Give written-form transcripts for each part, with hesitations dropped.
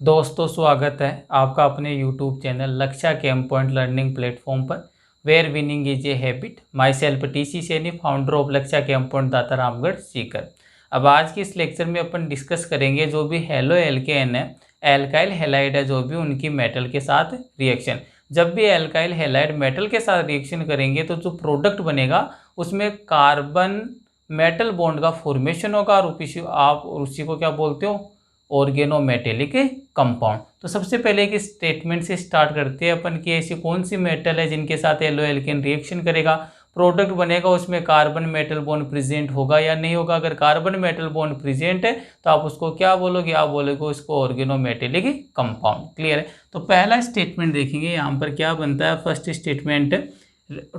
दोस्तों स्वागत है आपका अपने YouTube channel Lakshya chem point learning platform पर where winning is a habit. Myself TC. Saini, founder of Lakshya chem point दाता रामगढ़ सीकर। अब आज के इस लेक्चर में अपन डिस्कस करेंगे जो भी हेलो एल्केन है, एल्काइल हैलाइड है, जो भी उनकी मेटल के साथ रिएक्शन। जब भी एल्काइल हैलाइड मेटल के साथ रिएक्शन करेंगे तो जो प्रोडक्ट बनेगा उसमें कार्बन मेटल बॉन्ड का फॉर्मेशन होगा और आप उसी को क्या बोलते हो, ऑर्गेनोमेटेलिक कंपाउंड। तो सबसे पहले एक स्टेटमेंट से स्टार्ट करते हैं अपन कि ऐसी कौन सी मेटल है जिनके साथ येलो एल्केन रिएक्शन करेगा, प्रोडक्ट बनेगा, उसमें कार्बन मेटल बॉन्ड प्रेजेंट होगा या नहीं होगा। अगर कार्बन मेटल बॉन्ड प्रेजेंट है तो आप उसको क्या बोलोगे, आप बोलोगे उसको ऑर्गेनोमेटेलिक कंपाउंड। क्लियर है। तो पहला स्टेटमेंट देखेंगे यहाँ पर क्या बनता है। फर्स्ट स्टेटमेंट,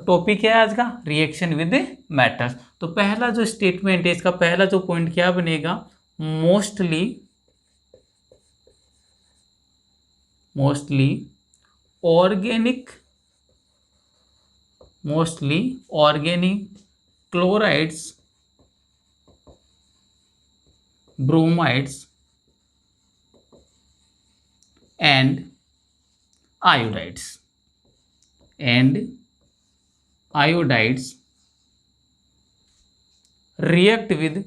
टॉपिक है आज का रिएक्शन विद मेटल्स। तो पहला जो स्टेटमेंट है इसका पहला जो पॉइंट क्या बनेगा, mostly organic chlorides, bromides and iodides react with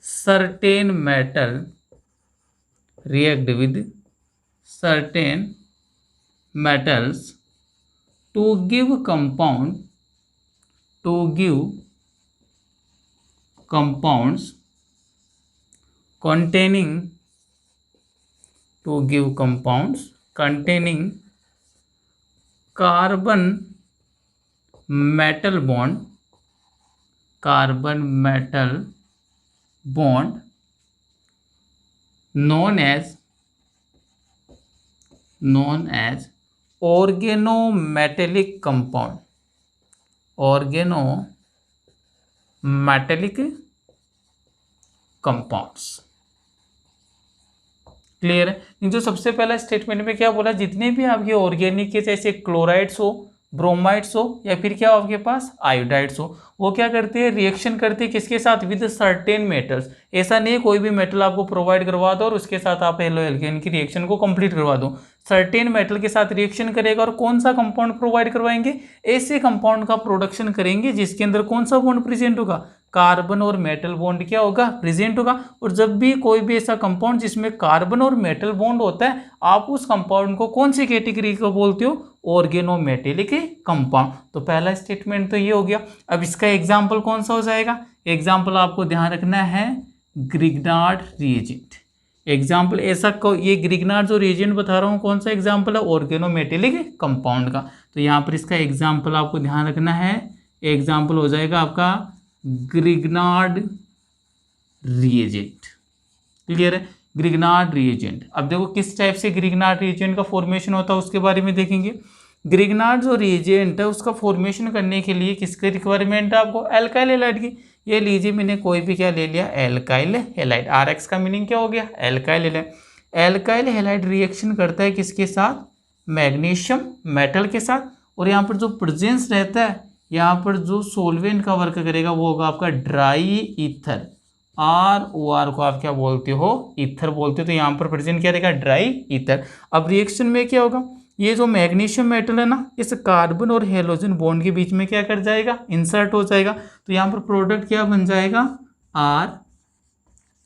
certain metals to give compounds containing carbon metal bond known as organometallic compound, compounds। Clear है। जो सबसे पहला स्टेटमेंट में क्या बोला, जितने भी आपके ऑर्गेनिक के जैसे क्लोराइड्स हो, ब्रोमाइड्स हो या फिर क्या आपके पास आयोडाइड्स हो, वो क्या करते हैं, रिएक्शन करते हैं किसके साथ, विद सर्टेन मेटल्स। ऐसा नहीं कोई भी मेटल आपको प्रोवाइड करवा दो और उसके साथ आप हेलो एल्केन की रिएक्शन को कंप्लीट करवा दो। सर्टेन मेटल के साथ रिएक्शन करेगा और कौन सा कंपाउंड प्रोवाइड करवाएंगे, ऐसे कंपाउंड का प्रोडक्शन करेंगे जिसके अंदर कौन सा बॉन्ड प्रेजेंट होगा, कार्बन और मेटल बॉन्ड क्या होगा, प्रेजेंट होगा। और जब भी कोई भी ऐसा कंपाउंड जिसमें कार्बन और मेटल बॉन्ड होता है, आप उस कंपाउंड को कौन सी कैटेगरी को बोलते हो, ऑर्गेनोमेटेलिक कंपाउंड। तो पहला स्टेटमेंट तो ये हो गया। अब इसका एग्जाम्पल कौन सा हो जाएगा, एग्जाम्पल आपको ध्यान रखना है ग्रिग्नार्ड रिएजेंट। एग्जाम्पल ऐसा ये ग्रिग्नार्ड जो रिएजेंट बता रहा हूँ कौन सा एग्जाम्पल है, ऑर्गेनोमेटेलिक कंपाउंड का। तो यहाँ पर इसका एग्जाम्पल आपको ध्यान रखना है, एग्जाम्पल हो जाएगा आपका ग्रिग्नार्ड रिएजेंट। क्लियर है, ग्रिग्नार्ड रिएजेंट। अब देखो किस टाइप से ग्रिग्नार्ड रिएजेंट का फॉर्मेशन होता है उसके बारे में देखेंगे। ग्रिग्नार्ड जो रिएजेंट है उसका फॉर्मेशन करने के लिए किसकी रिक्वायरमेंट है आपको, एल्काइल हैलाइड की। ये लीजिए मैंने कोई भी क्या ले लिया, एल्काइल हैलाइड। RX का मीनिंग क्या हो गया, alkyl halide. Alkyl halide reaction करता है किसके साथ, मैग्नीशियम मेटल के साथ। और यहाँ पर जो प्रेजेंस रहता है, यहाँ पर जो सोल्वेंट का वर्क करेगा वो होगा आपका ड्राई ईथर। ROR को आप क्या बोलते हो, ईथर बोलते हो। तो यहाँ पर प्रेजेंट क्या रहेगा, ड्राई ईथर। अब रिएक्शन में क्या होगा, ये जो मैग्नीशियम मेटल है ना, इस कार्बन और हेलोजन बॉन्ड के बीच में क्या कर जाएगा, इंसर्ट हो जाएगा। तो यहाँ पर प्रोडक्ट क्या बन जाएगा,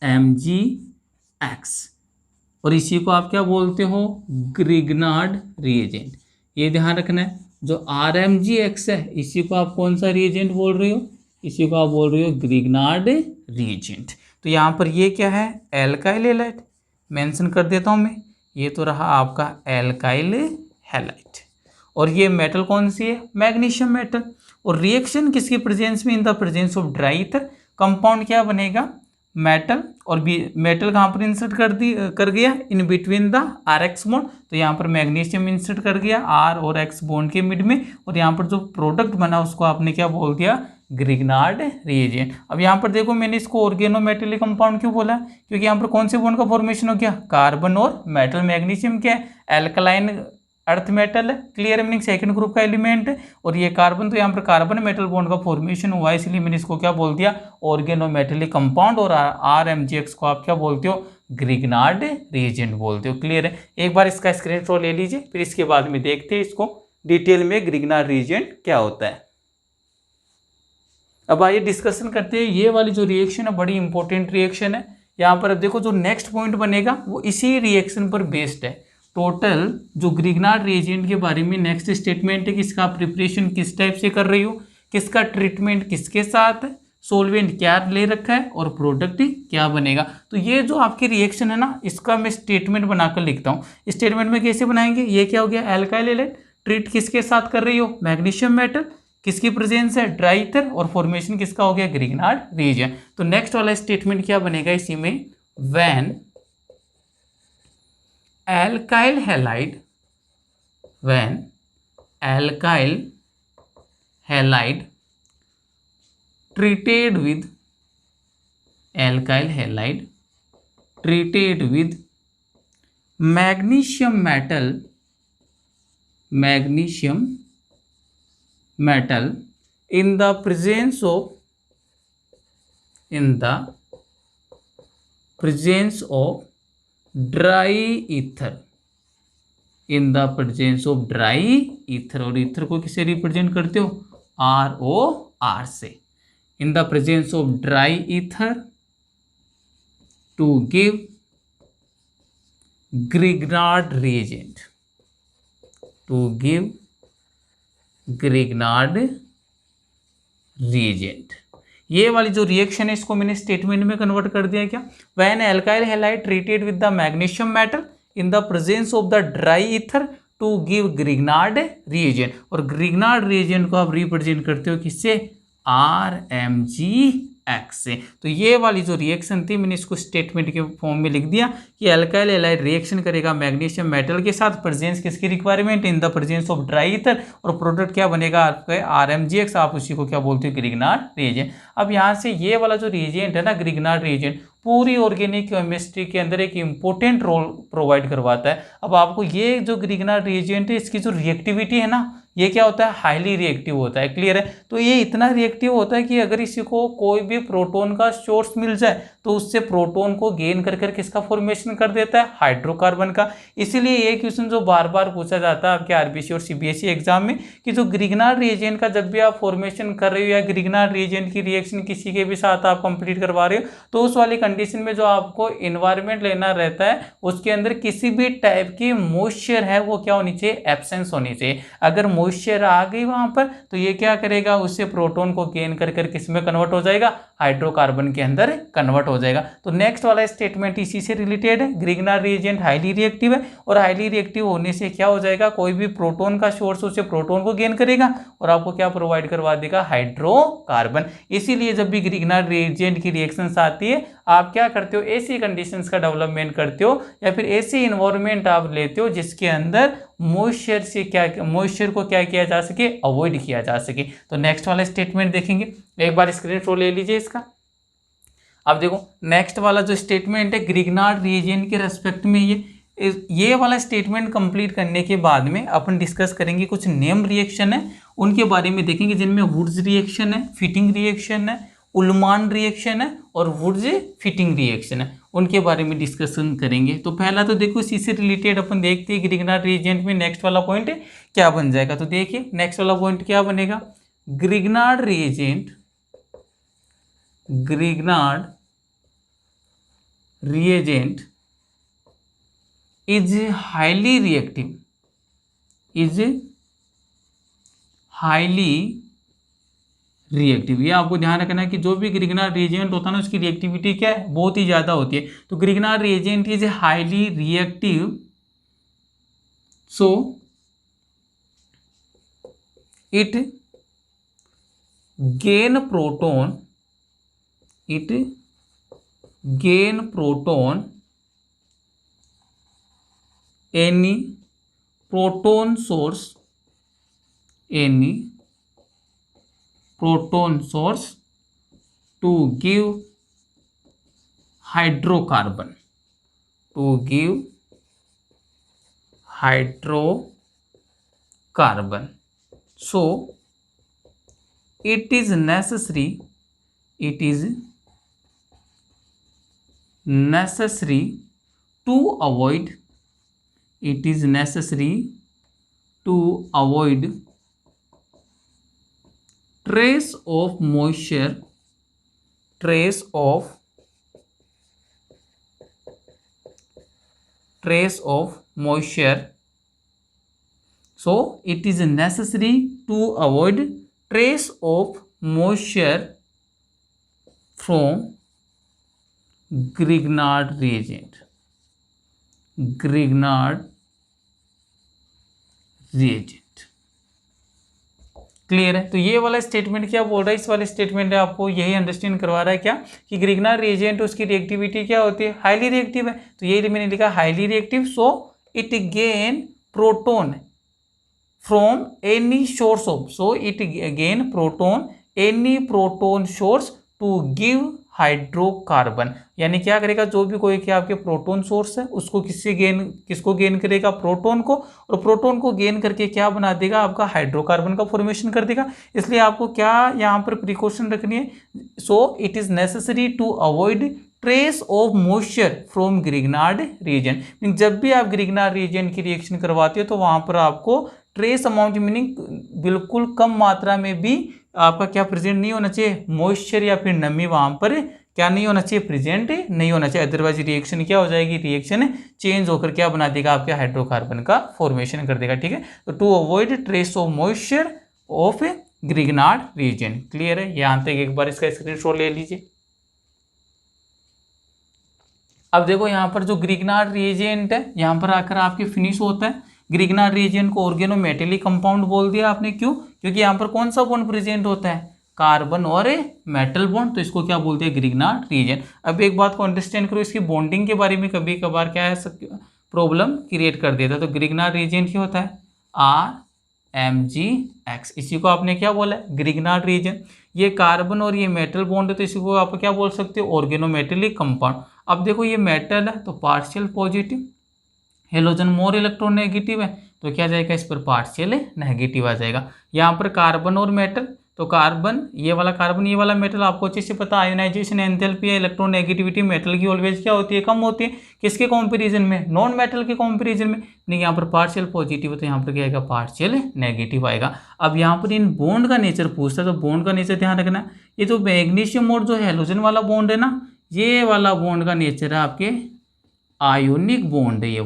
RMgX। और इसी को आप क्या बोलते हो, ग्रिग्नार्ड रिएजेंट। ये ध्यान रखना है, जो RMgX है इसी को आप कौन सा रिएजेंट बोल रहे हो, इसी को आप बोल रहे हो ग्रिग्नार्ड रिएजेंट। तो यहाँ पर ये क्या है, एल्काइल हैलाइड। मेंशन कर देता हूँ मैं, ये तो रहा आपका एल्काइल हैलाइड। और ये मेटल कौन सी है, मैग्नीशियम मेटल। और रिएक्शन किसकी प्रेजेंस में, इन the presence of dry ether. Compound क्या बनेगा, मेटल। और मेटल कहाँ पर इंसर्ट कर गया, in between the RX bond. तो यहाँ पर मैग्नीशियम इंसर्ट कर गया R और X बॉन्ड के मिड में। और यहाँ पर जो प्रोडक्ट बना उसको आपने क्या बोल दिया, ग्रिग्नार्ड रिएजेंट। अब यहाँ पर देखो मैंने इसको ऑर्गेनोमेटेलिक कंपाउंड क्यों बोला, क्योंकि यहाँ पर कौन से बॉन्ड का फॉर्मेशन हो गया, कार्बन और मेटल। मैग्नीशियम क्या है, एल्कलाइन अर्थ मेटल है, क्लियर मीनिंग सेकंड ग्रुप का एलिमेंट है। और ये कार्बन, तो यहाँ पर कार्बन मेटल बॉन्ड का फॉर्मेशन हुआ है, इसलिए मैंने इसको क्या बोल दिया, ऑर्गेनोमेटेलिक कंपाउंड। और RMgx को आप क्या बोलते हो, ग्रिग्नार्ड रिएजेंट बोलते हो। क्लियर है, एक बार इसका स्क्रीनशॉट ले लीजिए, फिर इसके बाद में देखते हैं इसको डिटेल में ग्रिग्नार्ड रिएजेंट क्या होता है। अब आइए डिस्कशन करते हैं। ये वाली जो रिएक्शन है बड़ी इंपॉर्टेंट रिएक्शन है। यहाँ पर अब देखो जो नेक्स्ट पॉइंट बनेगा वो इसी रिएक्शन पर बेस्ड है। टोटल जो ग्रिग्नार्ड रिएजेंट के बारे में नेक्स्ट स्टेटमेंट है कि इसका प्रिपरेशन किस टाइप से कर रही हो, किसका ट्रीटमेंट किसके साथ है, सोल्वेंट क्या ले रखा है और प्रोडक्ट क्या बनेगा। तो ये जो आपकी रिएक्शन है ना, इसका मैं स्टेटमेंट बनाकर लिखता हूँ। स्टेटमेंट में कैसे बनाएंगे, ये क्या हो गया, एल्काइल हैलाइड, ट्रीट किसके साथ कर रही हो, मैग्नीशियम मेटल, किसकी प्रेजेंस है, ड्राई ईथर, और फॉर्मेशन किसका हो गया, ग्रिग्नार्ड रिएजेंट। तो नेक्स्ट वाला स्टेटमेंट क्या बनेगा इसी में, when alkyl halide, when alkyl halide treated with alkyl halide treated with magnesium metal in the presence of dry ether, in the presence of dry ether। और ईथर को किससे represent करते हो, ROR से। in the presence of dry ether to give Grignard reagent, to give Grignard reagent। ये वाली जो reaction है इसको मैंने स्टेटमेंट में कन्वर्ट कर दिया क्या, when alkyl halide treated with the magnesium metal in the presence of the dry ether to give Grignard reagent. और ग्रिग्नार्ड रिएजेंट को आप रिप्रेजेंट करते हो किससे, RMgx से। तो ये वाली जो रिएक्शन थी मैंने इसको स्टेटमेंट के फॉर्म में लिख दिया कि एल्काइल हैलाइड रिएक्शन करेगा मैग्नीशियम मेटल के साथ, प्रेजेंस किसकी requirement, in the presence of dry ether, और प्रोडक्ट क्या बनेगा आपका RMgx, आप उसी को क्या बोलते हो, ग्रिग्नार्ड रिएजेंट। अब यहाँ से ये वाला जो रिएजेंट है ना, ग्रिग्नार्ड रिएजेंट, पूरी ऑर्गेनिक केमिस्ट्री के अंदर एक इंपॉर्टेंट रोल प्रोवाइड करवाता है। अब आपको ये जो ग्रिग्नार्ड रिएजेंट है इसकी जो रिएक्टिविटी है ना, ये क्या होता है, हाईली रिएक्टिव होता है। क्लियर है, तो ये इतना रिएक्टिव होता है कि अगर इसी को कोई भी प्रोटॉन का सोर्स मिल जाए तो उससे प्रोटॉन को गेन कर कर किसका फॉर्मेशन कर देता है, हाइड्रोकार्बन का। इसीलिए ये क्वेश्चन जो बार बार पूछा जाता है आपके RBC और CBSE एग्जाम में कि जो ग्रिग्नार्ड रिएजेंट का जब भी आप फॉर्मेशन कर रहे हो या ग्रिग्नार्ड रिएजेंट की रिएक्शन किसी के भी साथ आप कंप्लीट करवा रहे हो, तो उस वाली कंडीशन में जो आपको इन्वायरमेंट लेना रहता है उसके अंदर किसी भी टाइप की मॉइस्चर है वो क्या होनी चाहिए, एब्सेंस होनी चाहिए। अगर मॉइस्चर आ गई वहां पर तो ये क्या करेगा, उससे प्रोटॉन को गेन कर कर किस में कन्वर्ट हो जाएगा, हाइड्रोकार्बन के अंदर कन्वर्ट हो जाएगा। तो नेक्स्ट वाला स्टेटमेंट इसी से रिलेटेड है। ग्रिग्नार्ड रिएजेंट हाईली रिएक्टिव है और हाईली रिएक्टिव होने से क्या हो जाएगा, कोई भी प्रोटॉन का सोर्स उससे प्रोटॉन को गेन करेगा और आपको क्या प्रोवाइड करवा देगा, हाइड्रोकार्बन। इसीलिए जब भी ग्रिग्नार्ड रिएजेंट की रिएक्शंस आती है आप क्या करते हो, ऐसी कंडीशंस का डेवलपमेंट करते हो या फिर ऐसी इन्वायरमेंट आप लेते हो जिसके अंदर मॉइस्चर से क्या, मॉइस्चर को क्या किया जा सके, अवॉइड किया जा सके। तो नेक्स्ट वाला स्टेटमेंट देखेंगे, एक बार स्क्रीनशॉट ले लीजिए इसका। अब देखो नेक्स्ट वाला जो स्टेटमेंट है ग्रिग्नार्ड रिएजेंट के रेस्पेक्ट में, ये वाला स्टेटमेंट कंप्लीट करने के बाद में अपन डिस्कस करेंगे कुछ नेम रिएक्शन है उनके बारे में देखेंगे, जिनमें वुड्स रिएक्शन है, फिटिंग रिएक्शन है, उल्मान रिएक्शन है और वुड्स फिटिंग रिएक्शन है, उनके बारे में डिस्कशन करेंगे। तो पहला तो देखो इसी से रिलेटेड अपन देखते हैं ग्रिग्नार्ड रिएजेंट में नेक्स्ट वाला पॉइंट क्या बन जाएगा। तो देखिए नेक्स्ट वाला पॉइंट क्या बनेगा, Grignard reagent is highly reactive. ये आपको ध्यान रखना है कि जो भी ग्रिग्नार्ड रिएजेंट होता है ना उसकी रिएक्टिविटी क्या है, बहुत ही ज़्यादा होती है। तो Grignard reagent is highly reactive, so it gain proton any proton source to give hydrocarbon, carbon. So it is necessary to avoid trace of moisture so it is necessary to avoid trace of moisture from Grignard reagent. Clear है। तो ये वाला statement क्या बोल रहा है, इस वाले स्टेटमेंट में आपको यही अंडरस्टैंड करवा रहा है क्या कि ग्रिग्नार्ड रिएजेंट उसकी रिएक्टिविटी क्या होती है, हाईली रिएक्टिव है। तो ये मैंने लिखा highly reactive, so it gain proton from any source of, so it gain proton any proton source to give hydrocarbon. यानी क्या करेगा, जो भी कोई क्या आपके प्रोटोन सोर्स है उसको किसको गेन करेगा, प्रोटोन को, और प्रोटोन को गेन करके क्या बना देगा, आपका हाइड्रोकार्बन का फॉर्मेशन कर देगा। इसलिए आपको क्या यहाँ पर प्रिकॉशन रखनी है, so it is necessary to avoid trace of moisture from Grignard reagent. जब भी आप ग्रिग्नार्ड रीजन की रिएक्शन करवाते हो तो वहां पर आपको ट्रेस अमाउंट मीनिंग बिल्कुल कम मात्रा में भी आपका क्या प्रेजेंट नहीं होना चाहिए, मॉइस्चर या फिर नमी वहां पर क्या नहीं होना चाहिए, प्रेजेंट नहीं होना चाहिए। अदरवाइज रिएक्शन क्या हो जाएगी, रिएक्शन चेंज होकर क्या बना देगा, आपके हाइड्रोकार्बन का फॉर्मेशन कर देगा। ठीक है, तो to avoid trace of moisture of Grignard reagent. Clear है, यहां तक एक बार इसका स्क्रीनशॉट ले लीजिए। अब देखो यहाँ पर जो ग्रिग्नार्ड रिएजेंट है यहाँ पर आकर आपके फिनिश होता है। ग्रिग्नार्ड रिएजेंट को ऑर्गेनोमेटेलिक कंपाउंड बोल दिया आपने, क्यों, क्योंकि यहाँ पर कौन सा बॉन्ड प्रेजेंट होता है, कार्बन और मेटल बॉन्ड, तो इसको क्या बोलते हैं, ग्रिग्नार्ड रिएजेंट। अब एक बात को अंडरस्टैंड करो, इसकी बॉन्डिंग के बारे में कभी कभार क्या है प्रॉब्लम क्रिएट कर देता है। तो ग्रिग्नार्ड रिएजेंट क्या होता है, RMgX, इसी को आपने क्या बोला है, ग्रिग्नार्ड रिएजेंट। ये कार्बन और ये मेटल बॉन्ड है तो इसी को आप क्या बोल सकते हो, ऑर्गेनोमेटेलिक कंपाउंड। अब देखो ये मेटल है तो partial positive, halogen more electronegative है तो क्या जाएगा, इस पर पार्शियल नेगेटिव आ जाएगा। यहाँ पर कार्बन और मेटल, तो कार्बन ये वाला मेटल आपको अच्छे से पता, आयोनाइजेशन एंथैल्पी या इलेक्ट्रोनेगेटिविटी मेटल की ऑलवेज क्या होती है, कम होती है। किसके कंपैरिजन में, नॉन मेटल के कंपैरिजन में। नहीं, यहाँ पर पार्शियल पॉजिटिव है तो यहाँ पर क्या आएगा, पार्शियल नेगेटिव आएगा। अब यहाँ पर इन बॉन्ड का नेचर पूछता है, तो बॉन्ड का नेचर ध्यान रखना, ये जो मैग्नीशियम और जो हेलोजन वाला बॉन्ड है ना, ये वाला बॉन्ड का नेचर है आपके आयोनिक बॉन्ड है। ये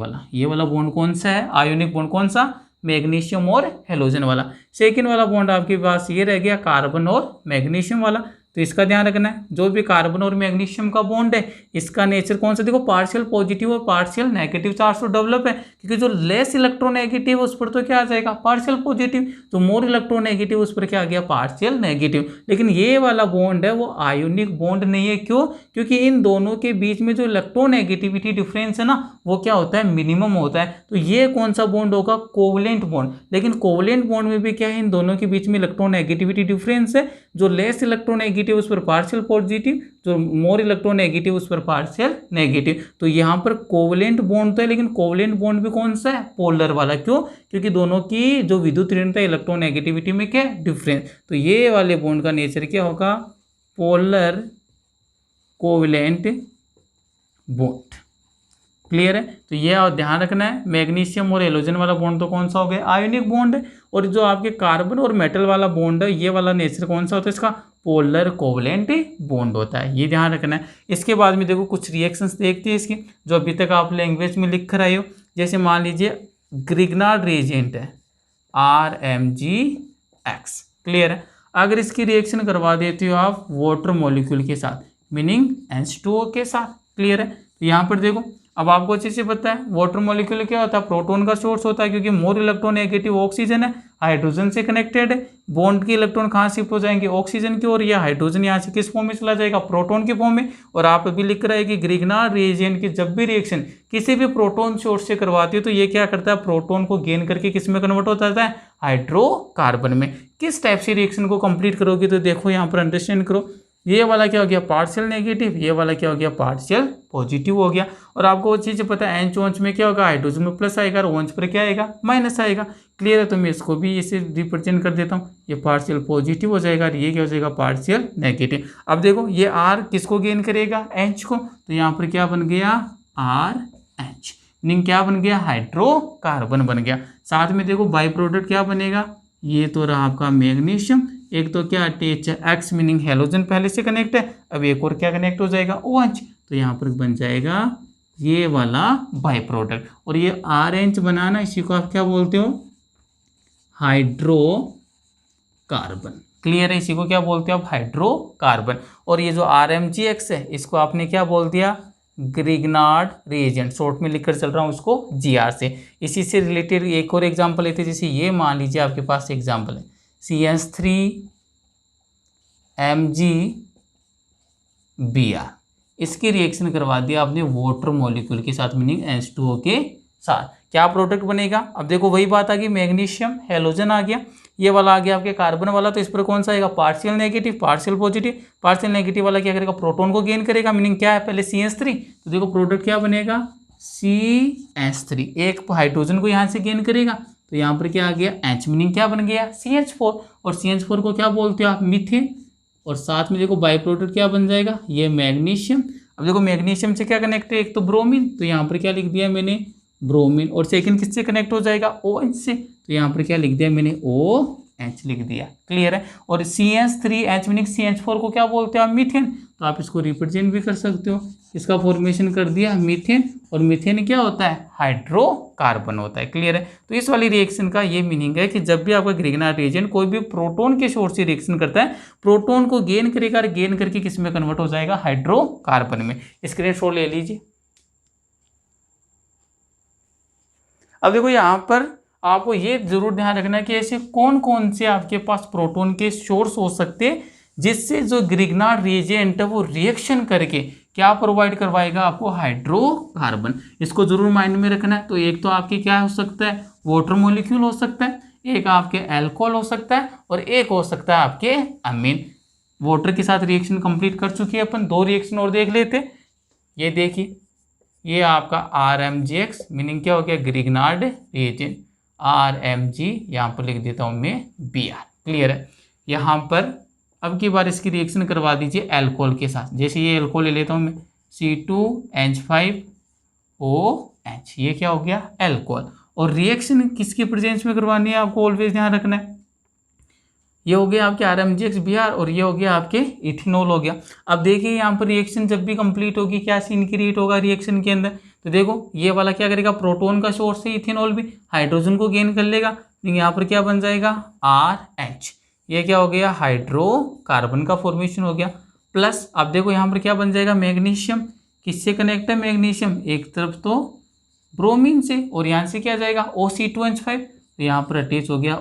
वाला बॉन्ड कौन सा है, आयोनिक बॉन्ड कौन सा, मैग्नीशियम और हेलोजन वाला। सेकेंड वाला बॉन्ड आपके पास ये रह गया कार्बन और मैग्नीशियम वाला, तो इसका ध्यान रखना है। जो भी कार्बन और मैग्नीशियम का बॉन्ड है इसका नेचर कौन सा, देखो पार्शियल पॉजिटिव और पार्शियल नेगेटिव चार्ज तो डेवलप है, क्योंकि जो लेस इलेक्ट्रोनेगेटिव उस पर तो क्या आ जाएगा, पार्शियल पॉजिटिव, तो मोर इलेक्ट्रोनेगेटिव उस पर क्या आ गया, पार्शियल नेगेटिव। लेकिन ये वाला बॉन्ड है वो आयोनिक बॉन्ड नहीं है, क्यों, क्योंकि इन दोनों के बीच में जो इलेक्ट्रोनेगेटिविटी डिफरेंस है ना वो क्या होता है, मिनिमम होता है। तो ये कौन सा बॉन्ड होगा, कोवलेंट बॉन्ड। लेकिन कोवलेंट बॉन्ड में भी क्या है, इन दोनों के बीच में इलेक्ट्रोनेगेटिविटी डिफरेंस है, जो लेस इलेक्ट्रोनेगेटिव उस पर पार्शियल पॉजिटिव, जो मोर इलेक्ट्रोनेगेटिव उस पर पार्शियल नेगेटिव। तो यहाँ पर कोवलेंट बॉन्ड तो है, लेकिन कोवलेंट बॉन्ड भी कौन सा है, पोलर वाला। क्यों, क्योंकि दोनों की जो विद्युत ऋणता इलेक्ट्रोनेगेटिविटी में क्या डिफरेंस। तो ये वाले बॉन्ड का नेचर क्या होगा, पोलर कोवलेंट बॉन्ड। क्लियर है, तो ये ध्यान रखना है। मैग्नीशियम और हेलोजन वाला बॉन्ड तो कौन सा हो गया, आयोनिक बॉन्ड है। और जो आपके कार्बन और मेटल वाला बॉन्ड है ये वाला नेचर कौन सा होता है, इसका पोलर कोवलेंट बॉन्ड होता है, ये ध्यान रखना है। इसके बाद में देखो कुछ रिएक्शंस देखते हैं इसकी, जो अभी तक आप लैंग्वेज में लिख कर आए हो। जैसे मान लीजिए ग्रिग्नार्ड रिएजेंट है RMgX, क्लियर है। अगर इसकी रिएक्शन करवा देते हो आप वाटर मॉलिक्यूल के साथ, मीनिंग H2O के साथ, क्लियर है। तो यहाँ पर देखो, अब आपको अच्छे से पता है वाटर मॉलिक्यूल क्या होता है, प्रोटॉन का सोर्स होता है, क्योंकि मोर इलेक्ट्रोनेगेटिव ऑक्सीजन है, हाइड्रोजन से कनेक्टेड है। बॉन्ड के इलेक्ट्रॉन कहाँ शिफ्ट हो जाएंगे, ऑक्सीजन की ओर, या हाइड्रोजन यहाँ से किस फॉर्म में चला जाएगा, प्रोटॉन के फॉर्म में। और आप अभी लिख रहे हैं कि ग्रिग्नार्ड रिएजेंट की जब भी रिएक्शन किसी भी प्रोटॉन सोर्स से करवाती है तो ये क्या करता है, प्रोटॉन को गेन करके किस में कन्वर्ट हो जाता है, हाइड्रोकार्बन में। किस टाइप से रिएक्शन को कंप्लीट करोगे तो देखो यहाँ पर अंडरस्टैंड करो। ये वाला क्या हो गया पार्शियल नेगेटिव, ये वाला क्या हो गया पार्शियल पॉजिटिव हो गया। और आपको वो चीज़ पता है एच ओंच में क्या होगा हाइड्रोजन में प्लस आएगा और ओंच पर क्या आएगा माइनस आएगा। क्लियर है, तो मैं इसको भी इसे रिप्रेजेंट कर देता हूँ, ये पार्शियल पॉजिटिव हो जाएगा और ये क्या हो जाएगा पार्शियल नेगेटिव। अब देखो ये आर किसको गेन करेगा एच को, तो यहाँ पर क्या बन गया आर एच, मीनिंग क्या बन गया हाइड्रोकार्बन बन गया। साथ में देखो बाई प्रोडक्ट क्या बनेगा, ये तो रहा आपका मैग्नीशियम, एक तो क्या अटैच है एक्स मीनिंग हेलोजन पहले से कनेक्ट है, अब एक और क्या कनेक्ट हो जाएगा ओ एच, तो यहाँ पर बन जाएगा ये वाला बाई प्रोडक्ट। और ये आर एच बनाना इसी को आप क्या बोलते हो हाइड्रोकार्बन। क्लियर है, इसी को क्या बोलते हो आप हाइड्रोकार्बन। और ये जो आर एम जी एक्स है इसको आपने क्या बोल दिया ग्रिग्नार्ड रिएजेंट, शॉर्ट में लिखकर चल रहा हूँ उसको जी आर से। इसी से रिलेटेड एक और एग्जांपल लेते हैं, जैसे ये मान लीजिए आपके पास एग्जांपल है CH3Mg Br, इसकी रिएक्शन करवा दिया आपने वाटर मॉलिक्यूल के साथ मीनिंग H2O के साथ, क्या प्रोडक्ट बनेगा। अब देखो वही बात आ गई, मैग्नीशियम हेलोजन आ गया, ये वाला आ गया आपके कार्बन वाला, तो इस पर कौन सा आएगा partial negative partial positive. Partial negative वाला क्या करेगा प्रोटॉन को गेन करेगा, मीनिंग क्या है पहले CH3, तो देखो प्रोडक्ट क्या बनेगा CH3, एक हाइड्रोजन को यहाँ से गेन करेगा तो यहाँ पर क्या आ गया H, मीनिंग क्या बन गया CH4, और CH4 को क्या बोलते हो आप मीथेन। और साथ में देखो बाई प्रोडक्ट क्या बन जाएगा ये मैग्नीशियम। अब देखो मैग्नीशियम से क्या कनेक्ट है एक तो ब्रोमीन, तो यहाँ पर क्या लिख दिया मैंने ब्रोमीन, और सेकंड किससे कनेक्ट हो जाएगा OH से, तो यहाँ पर क्या लिख दिया मैंने OH लिख दिया। क्लियर है, और CH3H मीनिंग CH4 को क्या बोलते हैं आप मीथेन, तो आप इसको रिप्रेजेंट भी कर सकते हो, इसका फॉर्मेशन कर दिया मीथेन, और मीथेन क्या होता है हाइड्रोकार्बन होता है। क्लियर है, तो इस वाली रिएक्शन का ये मीनिंग है कि जब भी आपका ग्रिग्नार्ड रिएजेंट कोई भी प्रोटॉन के सोर्स से रिएक्शन करता है, प्रोटॉन को गेन करेगा और गेन करके किस में कन्वर्ट हो जाएगा हाइड्रोकार्बन में। स्क्रीनशॉट ले लीजिए। अब देखो यहाँ पर आपको ये जरूर ध्यान रखना है कि ऐसे कौन कौन से आपके पास प्रोटॉन के सोर्स हो सकते हैं जिससे जो ग्रिग्नार्ड रिएजेंट है वो रिएक्शन करके क्या प्रोवाइड करवाएगा आपको हाइड्रोकार्बन। इसको जरूर माइंड में रखना है। तो एक तो आपके क्या हो सकता है वाटर मॉलिक्यूल हो सकता है, एक आपके अल्कोहल हो सकता है, और एक हो सकता है आपके अमीन। वाटर के साथ रिएक्शन कंप्लीट कर चुकी है अपन, दो रिएक्शन और देख लेते। ये देखिए ये आपका RMgX मीनिंग क्या हो गया ग्रिग्नार्ड रिएजेंट, RMg यहाँ पर लिख देता हूँ मैं Br। क्लियर है, यहाँ पर अब की बार इसकी रिएक्शन करवा दीजिए अल्कोहल के साथ। जैसे ये अल्कोहल ले लेता हूँ मैं C2H5OH, ये क्या हो गया अल्कोहल, और रिएक्शन किसके प्रेजेंस में करवानी है आपको ऑलवेज ध्यान रखना है। ये हो गया आपके RMgX Br और ये हो गया आपके इथेनॉल हो गया। अब देखिए यहाँ पर रिएक्शन जब भी कंप्लीट होगी क्या सीन क्रिएट होगा रिएक्शन के अंदर, तो देखो ये वाला क्या करेगा प्रोटॉन का सोर्स है इथेनॉल भी हाइड्रोजन को गेन कर लेगा, यहाँ पर क्या बन जाएगा RH, ये क्या हो गया हाइड्रोकार्बन का फॉर्मेशन हो गया। प्लस अब देखो यहाँ पर क्या बन जाएगा मैग्नीशियम, किससे कनेक्ट है मैग्नीशियम एक तरफ तो ब्रोमीन से, और यहाँ से क्या जाएगा OC2H5, तो यहाँ पर अटैच हो गया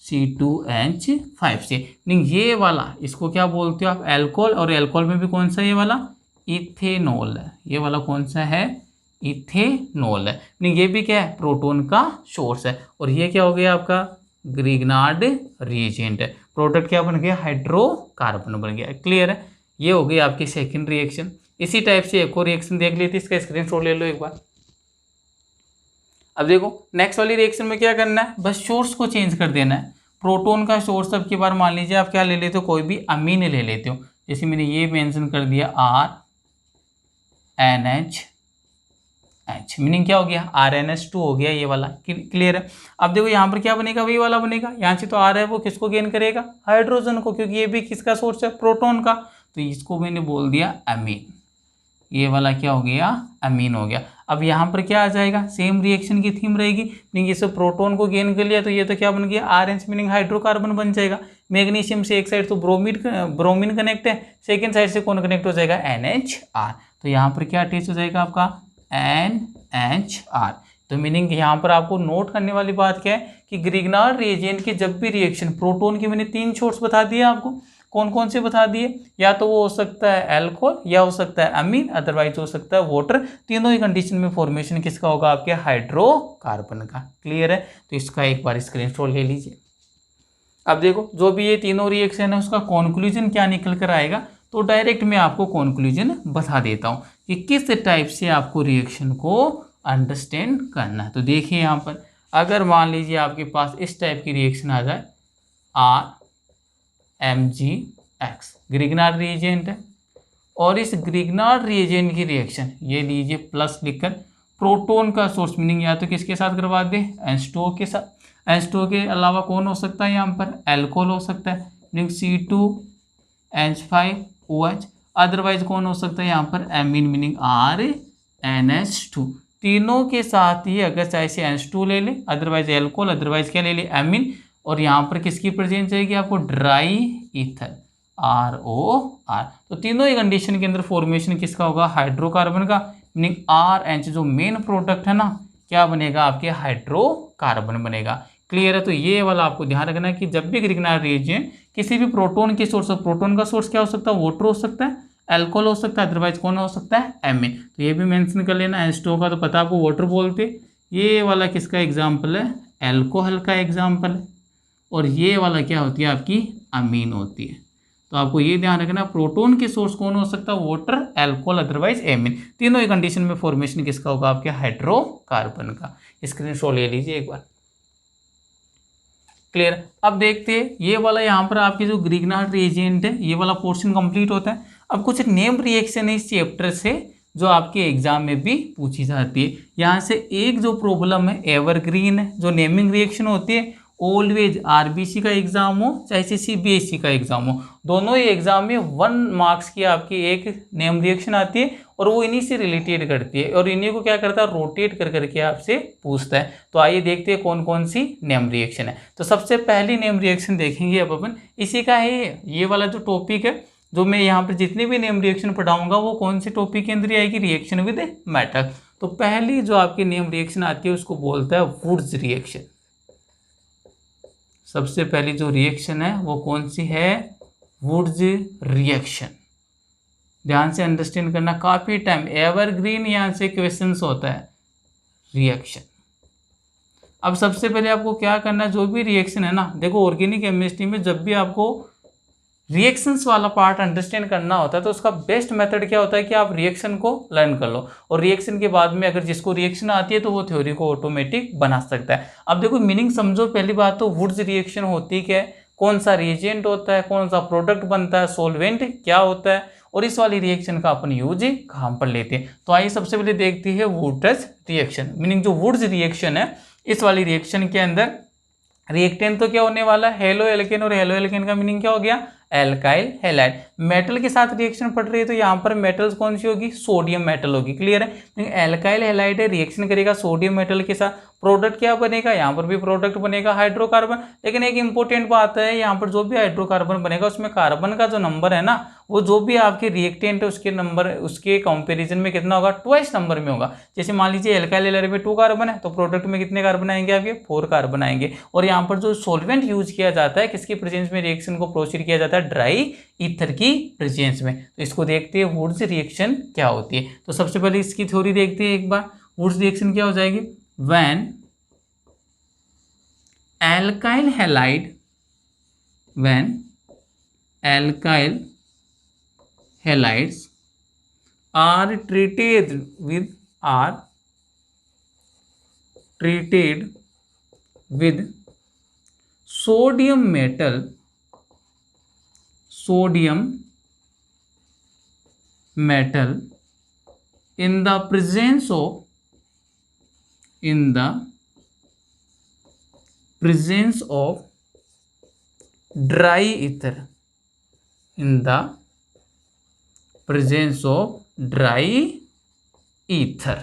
OC2H5 से, मीनिंग ये वाला इसको क्या बोलते हो आप अल्कोहल, और अल्कोहल में भी कौन सा ये वाला इथेनॉल है, ये वाला कौन सा है इथेनॉल है, मीनिंग ये भी क्या है प्रोटॉन का सोर्स है। और ये क्या हो गया आपका ग्रिग्नार्ड रिएजेंट है, प्रोडक्ट क्या बन गया हाइड्रोकार्बन बन गया। क्लियर है, ये हो गई आपकी सेकंड रिएक्शन। इसी टाइप से एक और रिएक्शन देख लेते, इसका स्क्रीनशॉट ले लो एक बार। अब देखो नेक्स्ट वाली रिएक्शन में क्या करना है, बस सोर्स को चेंज कर देना है। प्रोटॉन का सोर्स अब की बार मान लीजिए आप क्या ले लेते हो कोई भी अमीन ले लेते हो, जैसे मैंने ये मेंशन कर दिया RNH, मीनिंग क्या हो गया RNH2 हो गया ये वाला। क्लियर है, अब देखो यहाँ पर क्या बनेगा वही वाला बनेगा, यहाँ से तो R है वो किसको गेन करेगा हाइड्रोजन को, क्योंकि ये भी किसका सोर्स है प्रोटॉन का, तो इसको मैंने बोल दिया अमीन, ये वाला क्या हो गया अमीन हो गया। अब यहाँ पर क्या आ जाएगा सेम रिएक्शन की थीम रहेगी, मीनिंग इसे प्रोटॉन को गेन कर लिया तो ये तो क्या बन गया RH मीनिंग हाइड्रोकार्बन बन जाएगा। मैग्नीशियम से एक साइड तो ब्रोमीन कनेक्ट है, सेकेंड साइड से कौन कनेक्ट हो जाएगा NHR, तो यहाँ पर क्या अटैच हो जाएगा आपका NHR। तो मीनिंग यहाँ पर आपको नोट करने वाली बात क्या है कि ग्रिग्नार्ड रिएजेंट के जब भी रिएक्शन प्रोटॉन के मैंने 3 सोर्स बता दिए आपको, कौन कौन से बता दिए, या तो वो हो सकता है अल्कोहल या हो सकता है अमीन, अदरवाइज हो सकता है वाटर, तीनों ही कंडीशन में फॉर्मेशन किसका होगा आपके हाइड्रोकार्बन का। क्लियर है, तो इसका एक बार स्क्रीनशॉट ले लीजिए। अब देखो जो भी ये तीनों रिएक्शन है उसका कॉन्क्लूजन क्या निकल कर आएगा, तो डायरेक्ट मैं आपको कॉन्क्लूजन बता देता हूँ कि किस टाइप से आपको रिएक्शन को अंडरस्टैंड करना है। तो देखिए यहाँ पर अगर मान लीजिए आपके पास इस टाइप की रिएक्शन आ जाए RMgX ग्रिग्नार्ड रिएजेंट है, और इस ग्रिग्नार्ड रिएजेंट की रिएक्शन ये लीजिए प्लस लिखकर प्रोटॉन का सोर्स मीनिंग या तो किसके साथ करवा दे H2O के साथ, H2O के अलावा कौन हो सकता है यहाँ पर एल्कोहल हो सकता है मीनिंग C2H5OH, अदरवाइज कौन हो सकता है यहाँ पर एमीन मीनिंग RNH2। तीनों के साथ ही अगर चाहे से H2 ले ले, अदरवाइज एल्कोहल, अदरवाइज क्या ले ले एमीन, और यहाँ पर किसकी प्रेजेंस रहेगी आपको ड्राई ईथर ROR। तो तीनों ही कंडीशन के अंदर फॉर्मेशन किसका होगा हाइड्रोकार्बन का, मीनिंग RH जो मेन प्रोडक्ट है ना क्या बनेगा आपके हाइड्रोकार्बन बनेगा। क्लियर है। तो ये वाला आपको ध्यान रखना है कि जब भी ग्रिग्नार्ड रिएजेंट किसी भी प्रोटॉन की सोर्स, प्रोटॉन का सोर्स क्या हो सकता है वाटर हो सकता है, एल्कोहल हो सकता है, अदरवाइज कौन हो सकता है एमीन। तो ये भी मेंशन कर लेना। H2O का तो पता आपको वाटर बोलते, ये वाला किसका एग्जाम्पल है एल्कोहल का एग्जाम्पल है, और ये वाला क्या होती है आपकी अमीन होती है। तो आपको ये ध्यान रखना प्रोटॉन के सोर्स कौन हो सकता है वाटर, एल्कोहल, अदरवाइज एमीन। तीनों ही कंडीशन में फॉर्मेशन किसका होगा आपके हाइड्रोकार्बन का। स्क्रीनशॉट ले लीजिए एक बार। क्लियर। अब देखते हैं ये वाला यहाँ पर आपके जो ग्रिग्नार्ड रिएजेंट है ये वाला पोर्शन कंप्लीट होता है। अब कुछ नेम रिएक्शन है इस चैप्टर से जो आपके एग्जाम में भी पूछी जाती है। यहाँ से एक जो प्रॉब्लम है एवरग्रीन है, जो नेमिंग रिएक्शन होती है ऑलवेज RBC का एग्जाम हो चाहे CBSE का एग्जाम हो, दोनों ही एग्जाम में 1 मार्क्स की आपकी एक नेम रिएक्शन आती है और वो इन्हीं से रिलेटेड करती है और इन्हीं को क्या करता है रोटेट कर करके आपसे पूछता है। तो आइए देखते हैं कौन कौन सी नेम रिएक्शन है। तो सबसे पहली नेम रिएक्शन देखेंगे अब अपन, इसी का है ये वाला जो टॉपिक है, जो मैं यहाँ पर जितने भी नेम रिएक्शन पढ़ाऊंगा वो कौन से टॉपिक के अंदर आएगी, रिएक्शन विद मैटर। तो पहली जो आपकी नेम रिएक्शन आती है उसको बोलता है वुड्स रिएक्शन। सबसे पहली जो रिएक्शन है वो कौन सी है, वुड्स रिएक्शन। ध्यान से अंडरस्टैंड करना, काफी टाइम एवरग्रीन यहाँ से क्वेश्चंस होता है रिएक्शन। अब सबसे पहले आपको क्या करना है, जो भी रिएक्शन है ना, देखो ऑर्गेनिक केमिस्ट्री में जब भी आपको रिएक्शंस वाला पार्ट अंडरस्टैंड करना होता है तो उसका बेस्ट मेथड क्या होता है कि आप रिएक्शन को लर्न कर लो, और रिएक्शन के बाद में अगर जिसको रिएक्शन आती है तो वो थ्योरी को ऑटोमेटिक बना सकता है। अब देखो मीनिंग समझो, पहली बात तो वुड्स रिएक्शन होती क्या है, कौन सा रिएजेंट होता है, कौन सा प्रोडक्ट बनता है, सॉल्वेंट क्या होता है, और इस वाली रिएक्शन का अपन यूज कहाँ पर लेते हैं। तो आइए सबसे पहले देखते हैं वुड्स रिएक्शन। मीनिंग जो वुड्स रिएक्शन है इस वाली रिएक्शन के अंदर रिएक्टेंट तो क्या होने वाला है हेलो एल्केन, और हेलो एल्केन का मीनिंग क्या हो गया एल्काइल हैलाइड। मेटल के साथ रिएक्शन पड़ रही है तो यहाँ पर मेटल्स कौन सी होगी, सोडियम मेटल होगी। क्लियर है। एल्काइल हैलाइड है, रिएक्शन करेगा सोडियम मेटल के साथ, प्रोडक्ट क्या बनेगा, यहाँ पर भी प्रोडक्ट बनेगा हाइड्रोकार्बन। लेकिन एक इंपॉर्टेंट बात है, यहाँ पर जो भी हाइड्रोकार्बन बनेगा उसमें कार्बन का जो नंबर है ना, वो जो भी आपके रिएक्टेंट है उसके नंबर, उसके कंपेरिजन में कितना होगा, ट्वाइस नंबर में होगा। जैसे मान लीजिए एल्काइल हैलाइड में 2 कार्बन है तो प्रोडक्ट में कितने कार्बन आएंगे आपके 4 कार्बन आएंगे। और यहाँ पर जो सॉल्वेंट यूज किया जाता है किसकी प्रेजेंस में रिएक्शन को प्रोसीड किया जाता है, ड्राई ईथर की प्रेजेंस में। तो इसको देखते हैं वुड्स रिएक्शन क्या होती है। तो सबसे पहले इसकी थ्योरी देखते हैं एक बार। वुड्स रिएक्शन क्या हो जाएगी, when alkyl halide, when alkyl halides are treated with sodium metal in the presence of dry ether, in the presence of dry ether।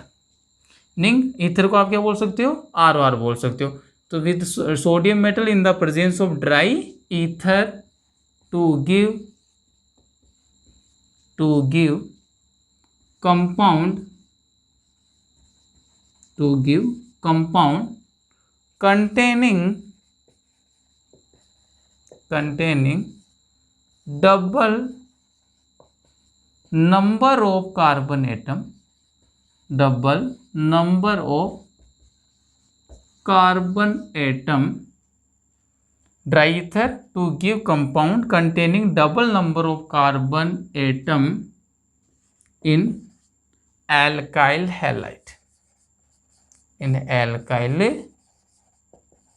Meaning ether को आप क्या बोल सकते हो, ROR बोल सकते हो। तो with sodium metal in the presence of dry ether to give compound containing double number of carbon atom dry ether to give compound containing double number of carbon atom in alkyl halide, in alkyl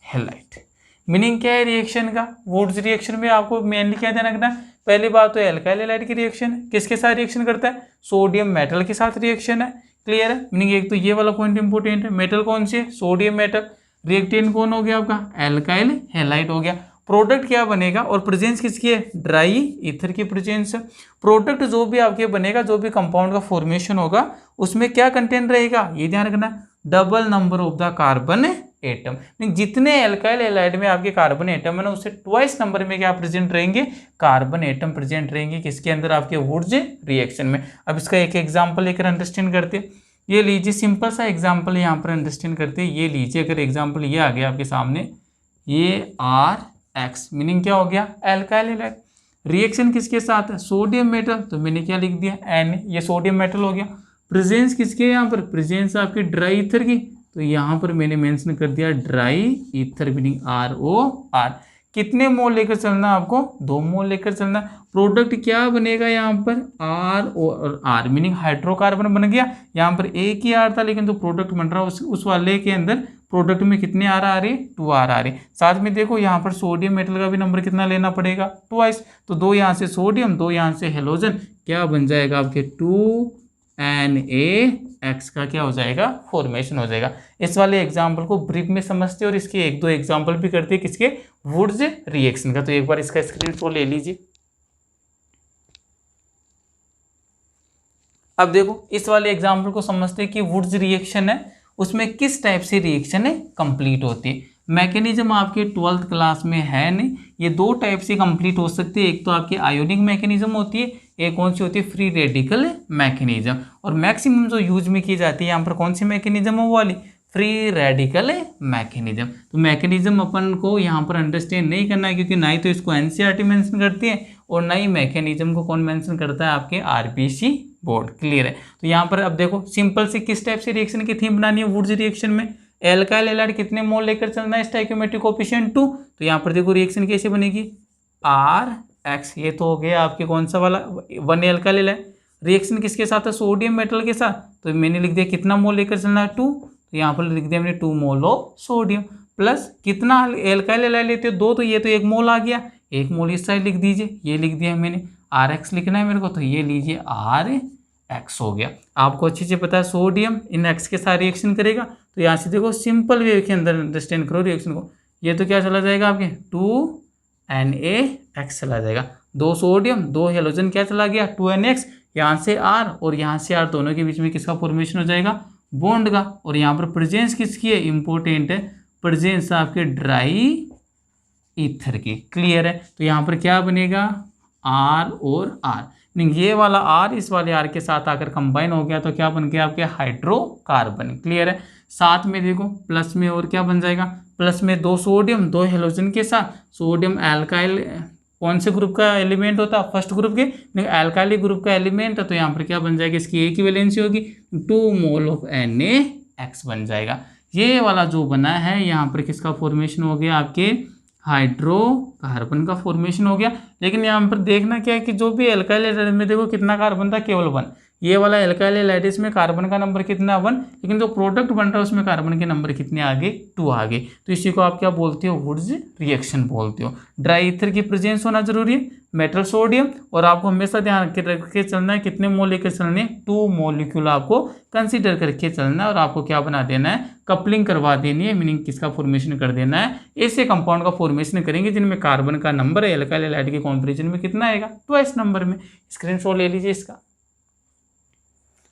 halide. Meaning क्या है reaction का? Wurtz reaction में आपको mainly क्या ध्यान रखना है? पहली बात तो एल्काइल हैलाइड की रिएक्शन है, किसके साथ रिएक्शन करता है? सोडियम मेटल के साथ रिएक्शन है। क्लियर है? मीनिंग एक तो ये वाला पॉइंट इंपॉर्टेंट है। मेटल कौन से? Sodium metal. रिएक्टेंट कौन हो गया आपका? एल्काइल हैलाइड हो गया। प्रोडक्ट क्या बनेगा? और प्रेजेंस किसकी है? ड्राई ईथर की प्रेजेंस है। प्रोडक्ट जो भी आपके बनेगा, जो भी कंपाउंड का फॉर्मेशन होगा, उसमें क्या कंटेंट रहेगा? ये ध्यान रखना, double number of the carbon atom. जितने एल्काइल हैलाइड में आपके कार्बन एटम है ना, उससे ट्वाइस नंबर में क्या प्रेजेंट रहेंगे? कार्बन एटम प्रेजेंट रहेंगे। किसके अंदर? आपके वुड्स रिएक्शन में। अब इसका एक एग्जांपल लेकर अंडरस्टैंड करते हैं। ये लीजिए, सिंपल सा एग्जांपल यहाँ पर अंडरस्टैंड करते हैं। ये लीजिए, अगर एग्जांपल ये आ गया आपके सामने, ये RX, मीनिंग क्या हो गया? Alkyl halide. रिएक्शन किसके साथ है? सोडियम मेटल, तो मैंने क्या लिख दिया? Na, ये सोडियम मेटल हो गया। प्रेजेंस किसके यहाँ पर? प्रेजेंस आपकी ड्राई ईथर की, तो यहाँ पर मैंने मेंशन कर दिया ड्राई ईथर, मीनिंग ROR। कितने मोल लेकर चलना आपको? 2 मोल लेकर चलना। प्रोडक्ट क्या बनेगा यहाँ पर? R और R, मीनिंग हाइड्रोकार्बन बन गया। यहाँ पर एक ही R था, लेकिन तो प्रोडक्ट बन रहा है उस वाले के अंदर प्रोडक्ट में कितने R आ रहे? 2 R आ रहे। साथ में देखो यहाँ पर सोडियम मेटल का भी नंबर कितना लेना पड़ेगा? ट्वाइस। तो 2 यहाँ से सोडियम, 2 यहाँ से हेलोजन, क्या बन जाएगा आपके? 2NaX का क्या हो जाएगा? फॉर्मेशन हो जाएगा। इस वाले एग्जाम्पल को ब्रीफ में समझते हैं और इसके 1-2 एग्जाम्पल भी करते हैं किसके? वुड्स रिएक्शन का। तो एक बार इसका स्क्रीनशॉट ले लीजिए। अब देखो, इस वाले एग्जाम्पल को समझते हैं कि वुड्स रिएक्शन है, उसमें किस टाइप से रिएक्शन है कंप्लीट होती है। मैकेनिज्म आपके 12th क्लास में है नहीं। ये 2 टाइप से कंप्लीट हो सकती है। एक तो आपकी आयोनिक मैकेनिज्म होती है, एक कौन सी होती है? Free radical mechanism. और मैक्सिमम जो यूज में की जाती है यहाँ पर कौन सी मैकेनिज्म है? वो वाली फ्री रेडिकल मैकेनिज्म। तो मैकेनिज्म अपन को यहाँ पर अंडरस्टैंड नहीं करना है, क्योंकि ना ही तो इसको एनसीईआरटी मेंशन करती है और ना ही मैकेनिज्म को कौन मेंशन करता है? आपके आरबीसी बोर्ड। क्लियर है? तो यहाँ पर अब देखो, सिंपल से किस टाइप से रिएक्शन की थीम बनानी है वुड्स रिएक्शन में? एल्काइल हैलाइड कितने मोल लेकर चलना है? Stoichiometric coefficient 2। तो यहाँ पर देखो रिएक्शन कैसे बनेगी? RX, ये तो हो गया आपके कौन सा वाला? 1 एल्काइल हैलाइड। रिएक्शन किसके साथ है? सोडियम मेटल के साथ। तो मैंने लिख दिया कितना मोल लेकर चलना है? 2। तो यहाँ पर लिख दिया मैंने 2 मोल ऑफ सोडियम। प्लस कितना एल्काइल हैलाइड लेते हो? 2, तो ये तो 1 मोल आ गया। 1 मोल इस साइड लिख दीजिए, ये लिख दिया मैंने। RX लिखना है मेरे को, तो ये लीजिए RX हो गया। आपको अच्छे से पता है सोडियम इन X के साथ रिएक्शन करेगा। तो यहाँ से देखो, सिंपल वे के अंदर अंडरस्टैंड करो रिएक्शन को। ये तो क्या चला जाएगा आपके? 2NaX चला जाएगा। 2 सोडियम, 2 हेलोजन, क्या चला गया? 2NX। यहाँ से R और यहाँ से R, दोनों के बीच में किसका फॉर्मेशन हो जाएगा? बॉन्ड का। और यहाँ पर प्रेजेंस किसकी है? इंपॉर्टेंट है, प्रेजेंस आपके ड्राई ईथर की। क्लियर है? तो यहाँ पर क्या बनेगा? R और R, ये वाला R इस वाले R के साथ आकर कंबाइन हो गया, तो क्या बन गया आपके? हाइड्रोकार्बन। क्लियर है? साथ में देखो प्लस में और क्या बन जाएगा? प्लस में 2 सोडियम, 2 हेलोजन के साथ। सोडियम एल्काइल कौन से ग्रुप का एलिमेंट होता है? फर्स्ट ग्रुप के, एल्काइल ग्रुप का एलिमेंट है। तो यहाँ पर क्या बन जाएगा? इसकी एक ही वैलेंसी होगी, 2 मोल ऑफ NaX बन जाएगा। ये वाला जो बना है यहाँ पर किसका फॉर्मेशन हो गया? आपके हाइड्रोकार्बन का फॉर्मेशन हो गया। लेकिन यहाँ पर देखना क्या है कि जो भी एल्काइल हैलाइड में देखो कितना कार्बन था? केवल 1। ये वाला एल्काइल हैलाइड में कार्बन का नंबर कितना? 1। लेकिन जो प्रोडक्ट बन रहा है उसमें कार्बन के नंबर कितने आगे? 2 आगे। तो इसी को आप क्या बोलते हो? वुड्स रिएक्शन बोलते हो। ड्राई ईथर की प्रेजेंस होना जरूरी है, मेटल सोडियम, और आपको हमेशा ध्यान रख के चलना है कितने मोल लेकर चलने? 2 मॉलिक्यूल आपको कंसिडर करके चलना है। और आपको क्या बना देना है? कपलिंग करवा देनी है, मीनिंग किसका फॉर्मेशन कर देना है? ऐसे कंपाउंड का फॉर्मेशन करेंगे जिनमें कार्बन का नंबर एल्काइल हैलाइड के कंपैरिजन में कितना आएगा? ट्वाइस नंबर में। स्क्रीनशॉट ले लीजिए इसका।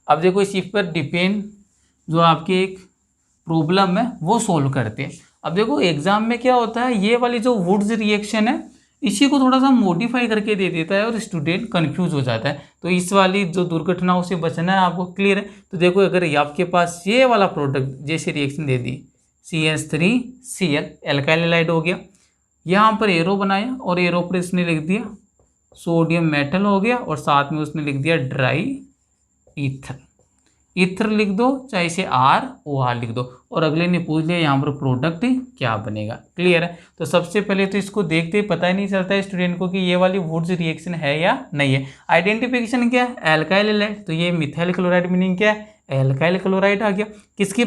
अब देखो, इसी पर डिपेंड जो आपके एक प्रॉब्लम है वो सोल्व करते हैं। अब देखो एग्जाम में क्या होता है, ये वाली जो वुड्स रिएक्शन है इसी को थोड़ा सा मॉडिफाई करके दे देता है और स्टूडेंट कंफ्यूज हो जाता है। तो इस वाली जो दुर्घटनाओं से बचना है आपको। क्लियर है? तो देखो, अगर आपके पास ये वाला प्रोडक्ट जैसे रिएक्शन दे दी, CH3Cl एल्काइल हैलाइड हो गया, यहाँ पर एरो बनाया और एरो पर इसने लिख दिया सोडियम मेटल हो गया, और साथ में उसने लिख दिया ड्राई ईथर। ईथर लिख दो, चाहे इसे ROR लिख दो, और अगले ने पूछ लिया यहाँ पर प्रोडक्ट क्या बनेगा। क्लियर है। तो सबसे पहले तो इसको देखते ही पता ही नहीं चलता है स्टूडेंट को कि ये वाली वुड्स रिएक्शन है या नहीं है। आइडेंटिफिकेशन क्या है, एल्काइल हैलाइड, तो ये मिथाइल क्लोराइड मीनिंग क्या है, एल्काइल क्लोराइड आ गया। किसकी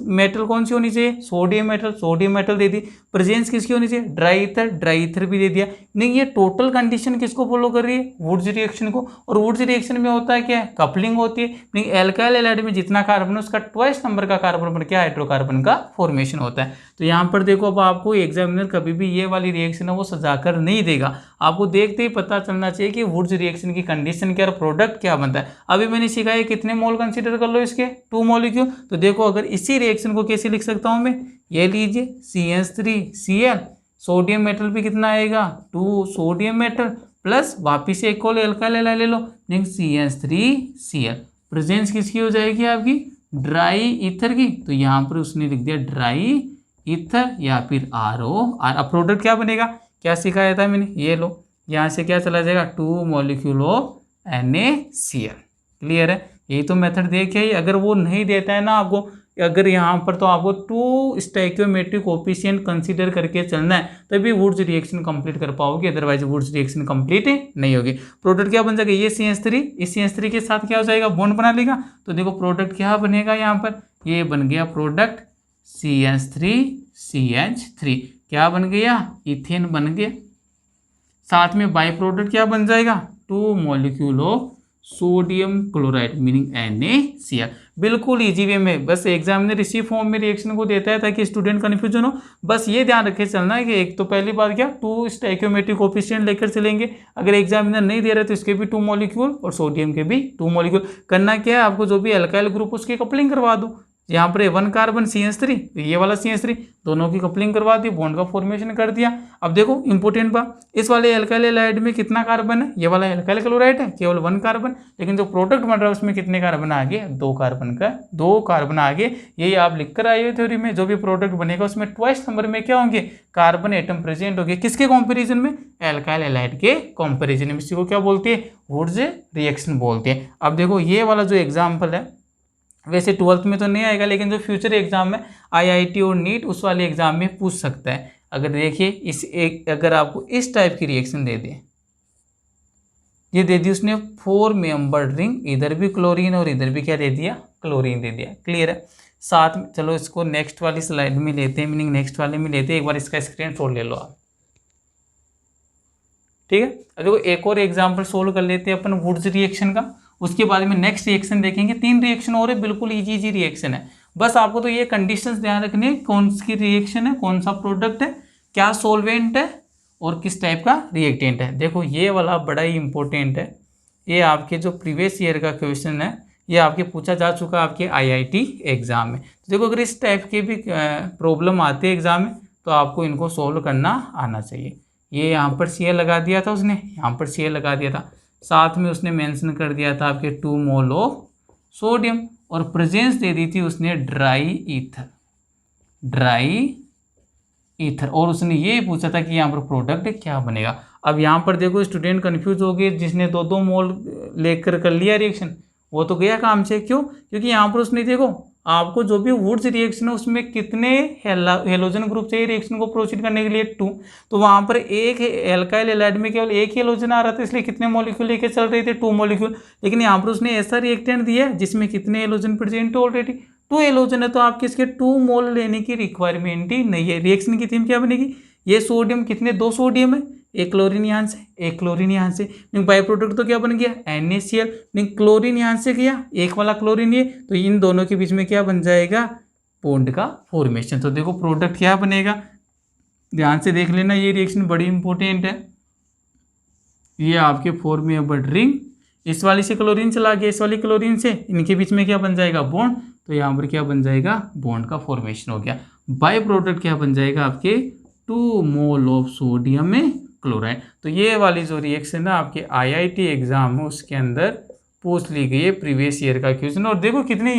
मेटल कौन सी होनी चाहिए, सोडियम मेटल, सोडियम मेटल दे दी। प्रेजेंस किसकी होनी चाहिए, ड्राई ईथर, ड्राई ईथर भी दे दिया। नहीं, ये टोटल कंडीशन किसको फॉलो कर रही है, वुड्स रिएक्शन को। और वुड्स रिएक्शन में होता है क्या है, कपलिंग होती है। नहीं, एल्काइल हैलाइड में जितना कार्बन है उसका ट्वाइस नंबर का कार्बन बन के हाइड्रोकार्बन का फॉर्मेशन होता है। तो यहाँ पर देखो, अब आपको एग्जामिनर कभी भी ये वाली रिएक्शन है वो सजाकर नहीं देगा, आपको देखते ही पता चलना चाहिए कि वुड्स रिएक्शन की कंडीशन क्या और प्रोडक्ट क्या बनता है। अभी मैंने सिखाया कितने मोल कंसीडर कर लो इसके, 2 मॉलिक्यूल। तो देखो, अगर इसी रिएक्शन को कैसे लिख सकता हूं मैं, ये लीजिए CH3Cl, सोडियम मेटल भी कितना आएगा, 2 सोडियम मेटल, प्लस वापिस एक और एल्काइल हैलाइड ले लो, CH3Cl। प्रेजेंस किसकी हो जाएगी आपकी, ड्राई ईथर की। तो यहाँ पर उसने लिख दिया ड्राई ईथर या फिर ROR। अब प्रोडक्ट क्या बनेगा, क्या सिखाया था मैंने, ये लो, यहाँ से क्या चला जाएगा, 2 मॉलिक्यूल ऑफ NaCl। क्लियर है। यही तो मेथड देखे ही, अगर वो नहीं देता है ना आपको, अगर यहाँ पर तो आपको 2 स्टोइकियोमेट्रिक कोफिशिएंट कंसीडर करके चलना है, तभी वुड्स रिएक्शन कंप्लीट कर पाओगे, अदरवाइज वुड्स रिएक्शन कंप्लीट नहीं होगी। प्रोडक्ट क्या बन जाएगा, ये CH3, इस CH3 के साथ क्या हो जाएगा, बॉन्ड बना लेगा। तो देखो प्रोडक्ट क्या बनेगा, यहाँ पर ये बन गया प्रोडक्ट CH3CH3, क्या बन गया, इथेन बन गया। साथ में बाई प्रोडक्ट क्या बन जाएगा, 2 molecule of sodium chloride meaning NaCl। बिल्कुल इजी वे में, बस एग्जामिनर इसी फॉर्म में रिएक्शन को देता है ताकि स्टूडेंट कन्फ्यूजन हो। बस ये ध्यान रखे चलना है कि एक तो पहली बात क्या, 2 स्टोइकियोमेट्रिक कोफिशिएंट लेकर चलेंगे। अगर एग्जामिनर नहीं दे रहे तो इसके भी 2 मॉलिक्यूल और सोडियम के भी 2 मॉलिक्यूल। करना क्या है आपको, जो भी एल्काइल ग्रुप उसकी कपलिंग करवा दो। यहाँ पर 1 कार्बन CH3, ये वाला CH3, दोनों की कपलिंग करवा दी, बॉन्ड का फॉर्मेशन कर दिया। अब देखो इंपॉर्टेंट बात, इस वाले एल्काइल हैलाइड में कितना कार्बन है, ये वाला एल्काइल क्लोराइड है, केवल 1 कार्बन, लेकिन जो प्रोडक्ट बन रहा है उसमें कितने कार्बन आ गए, 2 कार्बन आ गए। यही आप लिख कर आए हो थ्योरी में, जो भी प्रोडक्ट बनेगा उसमें ट्वाइस नंबर में क्या होंगे, कार्बन एटम प्रेजेंट होंगे। किसके कंपेरिजन में, एल्काइल हैलाइड के कंपेरिजन में। इसी को क्या बोलते हैं, वुड्स रिएक्शन बोलते हैं। अब देखो ये वाला जो एग्जाम्पल है, वैसे 12th में तो नहीं आएगा, लेकिन जो फ्यूचर एग्जाम में IIT और नीट उस वाले एग्जाम में पूछ सकता है। अगर देखिए अगर आपको इस टाइप की रिएक्शन दे दे, ये दे दी उसने 4 मेंबर्ड रिंग, इधर भी क्लोरीन और इधर भी क्या दे दिया, क्लोरीन दे दिया। क्लियर है। साथ में चलो इसको नेक्स्ट वाली स्लाइड में लेते हैं, मीनिंग नेक्स्ट वाले में लेते हैं। एक बार इसका स्क्रीनशॉट ले लो आप, ठीक है। देखो एक और एग्जाम्पल सोल्व कर लेते हैं अपन वुड्स रिएक्शन का, उसके बाद में नेक्स्ट रिएक्शन देखेंगे। 3 रिएक्शन और है, बिल्कुल इजी रिएक्शन है। बस आपको तो ये कंडीशंस ध्यान रखनी है, कौन सी रिएक्शन है, कौन सा प्रोडक्ट है, क्या सोल्वेंट है और किस टाइप का रिएक्टेंट है। देखो ये वाला बड़ा ही इंपॉर्टेंट है, ये आपके जो प्रीवियस ईयर का क्वेश्चन है, ये आपके पूछा जा चुका आपके IIT एग्जाम में। तो देखो अगर इस टाइप के भी प्रॉब्लम आते हैं एग्जाम में, तो आपको इनको सोल्व करना आना चाहिए। ये यहाँ पर Cl लगा दिया था उसने, यहाँ पर Cl लगा दिया था, साथ में उसने मेंशन कर दिया था आपके 2 मोल ऑफ सोडियम, और प्रेजेंस दे दी थी उसने ड्राई ईथर, और उसने ये पूछा था कि यहाँ पर प्रोडक्ट क्या बनेगा। अब यहाँ पर देखो स्टूडेंट कंफ्यूज हो गए, जिसने 2-2 मोल लेकर कर लिया रिएक्शन वो तो गया काम से। क्यों, क्योंकि यहाँ पर उसने देखो आपको जो भी वुड्स रिएक्शन है उसमें कितने हेलोजन ग्रुप चाहिए रिएक्शन को प्रोसीड करने के लिए, 2। तो वहाँ पर एक एल्काइल हैलाइड में केवल एक ही हेलोजन आ रहा था, इसलिए कितने मॉलिक्यूल लेके चल रहे थे, 2 मॉलिक्यूल। लेकिन यहाँ पर उसने ऐसा रिएक्टेंट दिया जिसमें कितने हेलोजन प्रेजेंट है, ऑलरेडी 2 हेलोजन है, तो आपके इसके 2 मोल लेने की रिक्वायरमेंट ही नहीं है। रिएक्शन की थीम क्या बनेगी, ये सोडियम कितने 2 सोडियम है, एक क्लोरीन यहाँ से, एक क्लोरीन यहाँ से, बाई प्रोडक्ट तो क्या बन गया NaCl, क्लोरीन यहाँ से गया, एक वाला क्लोरीन ये, तो इन दोनों के बीच में क्या बन जाएगा, बॉन्ड का फॉर्मेशन। तो देखो प्रोडक्ट क्या बनेगा, ध्यान से देख लेना, ये रिएक्शन बड़ी इंपॉर्टेंट है। ये आपके 4 मेंबर्ड रिंग, इस वाली से क्लोरीन चला गया, इस वाली क्लोरीन से, इनके बीच में क्या बन जाएगा, बॉन्ड। तो यहाँ पर क्या बन जाएगा, बॉन्ड का फॉर्मेशन हो गया। बाई प्रोडक्ट क्या बन जाएगा आपके 2 मोल ऑफ सोडियम में क्लोराइड। तो ये वाली जो रिएक्शन है आपके IIT एग्जाम है उसके अंदर पूछ ली गई है प्रीवियस ईयर का क्वेश्चन। और देखो कितने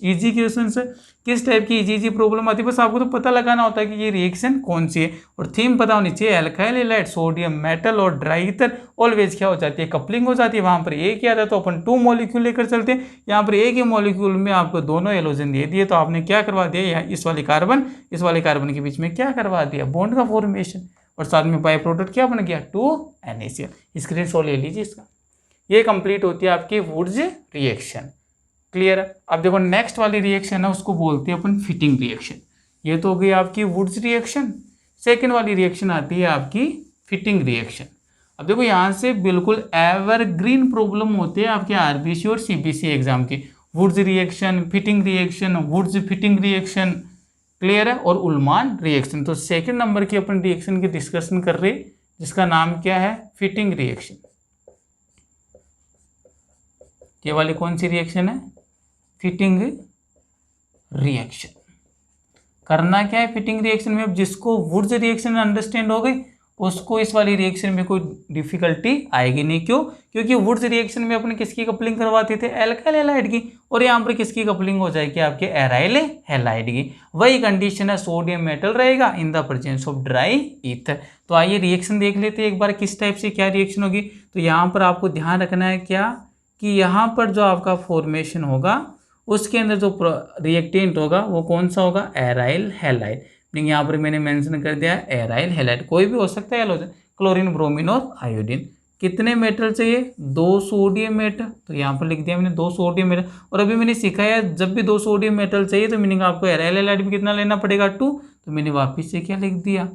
इजी क्वेश्चन है, किस टाइप की इजी प्रॉब्लम आती है, बस आपको तो पता लगाना होता है कि ये रिएक्शन कौन सी है और थीम पता होनी चाहिए। एल्काइल हैलाइड, सोडियम मेटल और ड्राई ईथर ऑलवेज क्या हो जाती है, कपलिंग हो जाती है। वहां पर एक ही आता है तो अपन 2 मॉलिक्यूल लेकर चलते हैं, यहाँ पर एक ही मॉलिक्यूल में आपको दोनों हेलोजन दे दिए तो आपने क्या करवा दिया, इस वाले कार्बन के बीच में क्या करवा दिया, बॉन्ड का फॉर्मेशन, और साथ में बाय प्रोडक्ट क्या बन गया, 2NaCl। स्क्रीनशॉट ले लीजिए इसका। ये कंप्लीट होती है आपकी वुड्स रिएक्शन। क्लियर है। अब देखो नेक्स्ट वाली रिएक्शन है उसको बोलते हैं अपन फिटिंग रिएक्शन। ये तो हो गई आपकी वुड्स रिएक्शन। सेकेंड वाली रिएक्शन आती है आपकी फिटिंग रिएक्शन। अब देखो यहाँ से बिल्कुल एवरग्रीन प्रॉब्लम होते हैं आपके आरबीसी और सीबीसी एग्जाम के। Wurtz reaction, Fittig reaction, Wurtz Fittig reaction, clear है, और उल्मान रिएक्शन। तो सेकेंड नंबर की अपन रिएक्शन की डिस्कशन कर रहे हैं जिसका नाम क्या है, फिटिंग रिएक्शन। ये वाली कौन सी रिएक्शन है, फिटिंग रिएक्शन। करना क्या है फिटिंग रिएक्शन में, अब जिसको वुड्स रिएक्शन अंडरस्टैंड हो गई उसको इस वाली रिएक्शन में कोई डिफिकल्टी आएगी नहीं। क्यों, क्योंकि वुड्स रिएक्शन में अपने किसकी कपलिंग करवाते थे, एल्काइल हैलाइड की, और यहाँ पर किसकी कपलिंग हो जाएगी, आपके एराइल हैलाइड की। वही कंडीशन है, सोडियम मेटल रहेगा इन the presence of dry ether. तो आइए रिएक्शन देख लेते हैं एक बार किस टाइप से क्या रिएक्शन होगी। तो यहाँ पर आपको ध्यान रखना है क्या, कि यहाँ पर जो आपका फॉर्मेशन होगा उसके अंदर जो रिएक्टेंट होगा वो कौन सा होगा, एराइल हैलाइड। यहाँ पर मैंने मेंशन कर दिया एराइल हैलाइड, कोई भी हो सकता है हेलोजन, क्लोरीन, ब्रोमीन और आयोडीन। कितने मेटल चाहिए, 2 सोडियम मेटल। तो यहाँ पर लिख दिया मैंने 2 सोडियम मेटल। और अभी मैंने सिखाया जब भी 2 सोडियम मेटल चाहिए तो मीनिंग आपको एराइल हैलाइड भी कितना लेना पड़ेगा, 2। तो मैंने वापिस से क्या लिख दिया,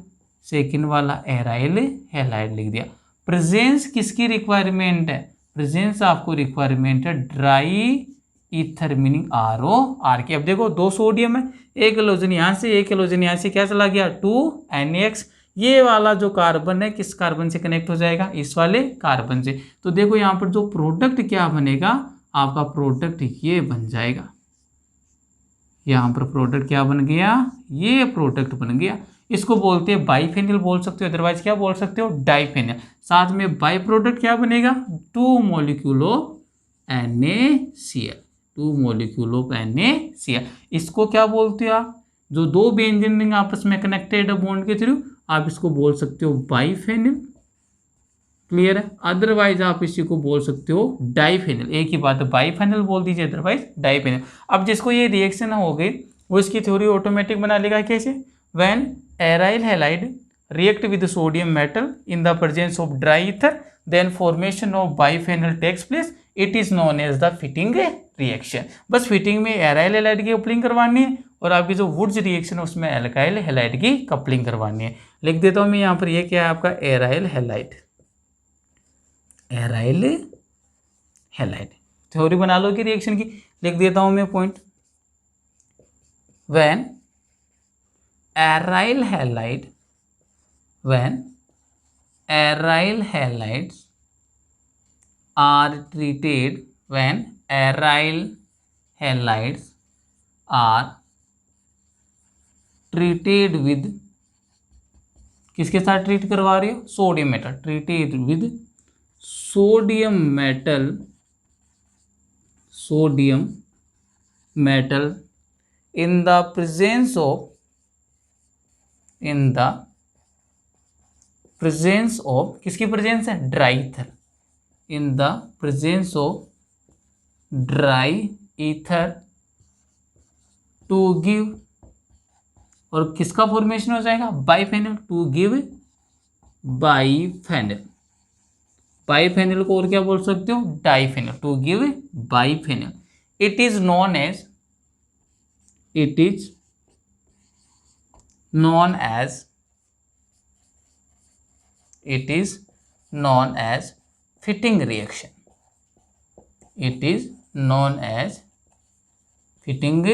सेकेंड वाला एराइल हैलाइड लिख दिया। प्रेजेंस किसकी रिक्वायरमेंट है, प्रेजेंस आपको रिक्वायरमेंट है ड्राई ईथर मीनिंग ROR की। अब देखो 2 सोडियम है, एक हेलोजन यहाँ से, एक हेलोजन यहाँ से, क्या चला गया 2NaX। ये वाला जो कार्बन है किस कार्बन से कनेक्ट हो जाएगा, इस वाले कार्बन से। तो देखो यहाँ पर जो प्रोडक्ट क्या बनेगा, आपका प्रोडक्ट ये बन जाएगा। यहाँ पर प्रोडक्ट क्या बन गया, ये प्रोडक्ट बन गया। इसको बोलते हैं बाइफेनिल बोल सकते हो, अदरवाइज क्या बोल सकते हो, डाइफेनिल। साथ में बाई प्रोडक्ट क्या बनेगा, 2 molecule of NaCl, 2 molecule of NaCl। इसको क्या बोलते हो आप, जो 2 बेंजीन रिंग आपस में कनेक्टेड है बॉन्ड के थ्रू, आप इसको बोल सकते हो बाइफेनिल। क्लियर है। अदरवाइज आप इसी को बोल सकते हो डाइफेनिल, एक ही बात है, बाइफेनिल बोल दीजिए अदरवाइज डाइफेनिल। अब जिसको ये रिएक्शन हो गई वो इसकी थ्योरी ऑटोमेटिक बना लेगा कैसे, when aryl halide react with sodium metal in the presence of dry ether, then formation of biphenyl takes place. It is known as the fitting reaction. बस फिटिंग में एराइल हैलाइड की coupling करवानी है और आपकी जो वुड्स रिएक्शन है उसमें एल्काइल हैलाइड की कपलिंग करवानी है। लिख देता हूँ मैं यहाँ पर, ये क्या है आपका aryl halide, aryl halide. Theory बना लो कि रिएक्शन की, लिख देता हूँ मैं point. When aryl halide, when aryl halides are treated, when aryl halides are treated with, किसके साथ ट्रीट करवा रही हो, sodium metal, treated with sodium metal, sodium metal in the presence of, in the presence of, किसकी presence है, dry ether, in the presence of dry ether to give, और किसका formation हो जाएगा, biphenyl, to give biphenyl. Biphenyl को और क्या बोल सकते हो, diphenyl, to give biphenyl. It is known as, it is known as, it is known as fitting reaction, it is known as fitting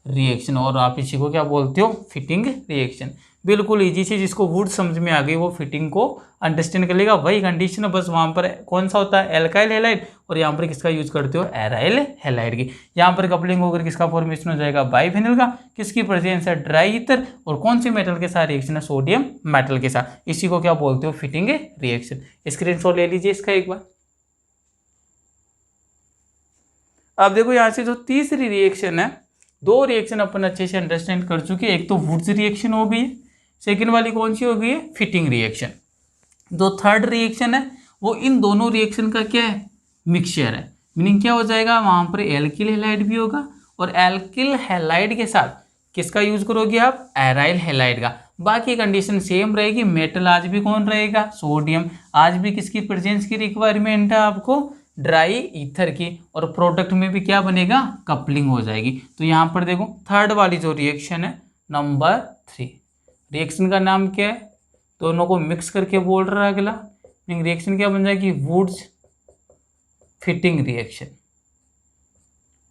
reaction, और आप इसी को क्या बोलते हो, फिटिंग रिएक्शन। बिल्कुल इजी से, जिसको वुड समझ में आ गई वो फिटिंग को अंडरस्टैंड कर लेगा। वही कंडीशन है, बस वहाँ पर कौन सा होता है, एल्काइल हैलाइड, और यहाँ पर किसका यूज करते हो, एराइल हैलाइड की। यहाँ पर कपलिंग होकर किसका फॉर्मेशन हो जाएगा, बाइफेनिल का, किसकी प्रेजेंस है, ड्राई ईथर, और कौन सी मेटल के साथ रिएक्शन है, सोडियम मेटल के साथ। इसी को क्या बोलते हो, फिटिंग रिएक्शन। स्क्रीनशॉट ले लीजिए इसका एक बार। अब देखो यहाँ से जो तीसरी रिएक्शन है, दो रिएक्शन अपन अच्छे से अंडरस्टैंड कर चुके हैं। एक तो वुड्स रिएक्शन हो गई है, सेकेंड वाली कौन सी हो गई है, फिटिंग रिएक्शन। जो थर्ड रिएक्शन है वो इन दोनों रिएक्शन का क्या है, मिक्सचर है। मीनिंग क्या हो जाएगा, वहाँ पर एल्किल हैलाइड भी होगा और एल्किल हैलाइड के साथ किसका यूज करोगे आप, एराइल हैलाइड का। बाकी कंडीशन सेम रहेगी। मेटल आज भी कौन रहेगा, सोडियम। आज भी किसकी प्रेजेंस की रिक्वायरमेंट है आपको, ड्राई ईथर की। और प्रोडक्ट में भी क्या बनेगा, कपलिंग हो जाएगी। तो यहाँ पर देखो थर्ड वाली जो रिएक्शन है नंबर 3, रिएक्शन का नाम क्या है, दोनों को मिक्स करके बोल रहा है अगला। रिएक्शन क्या बन जाएगी, Wurtz Fittig reaction,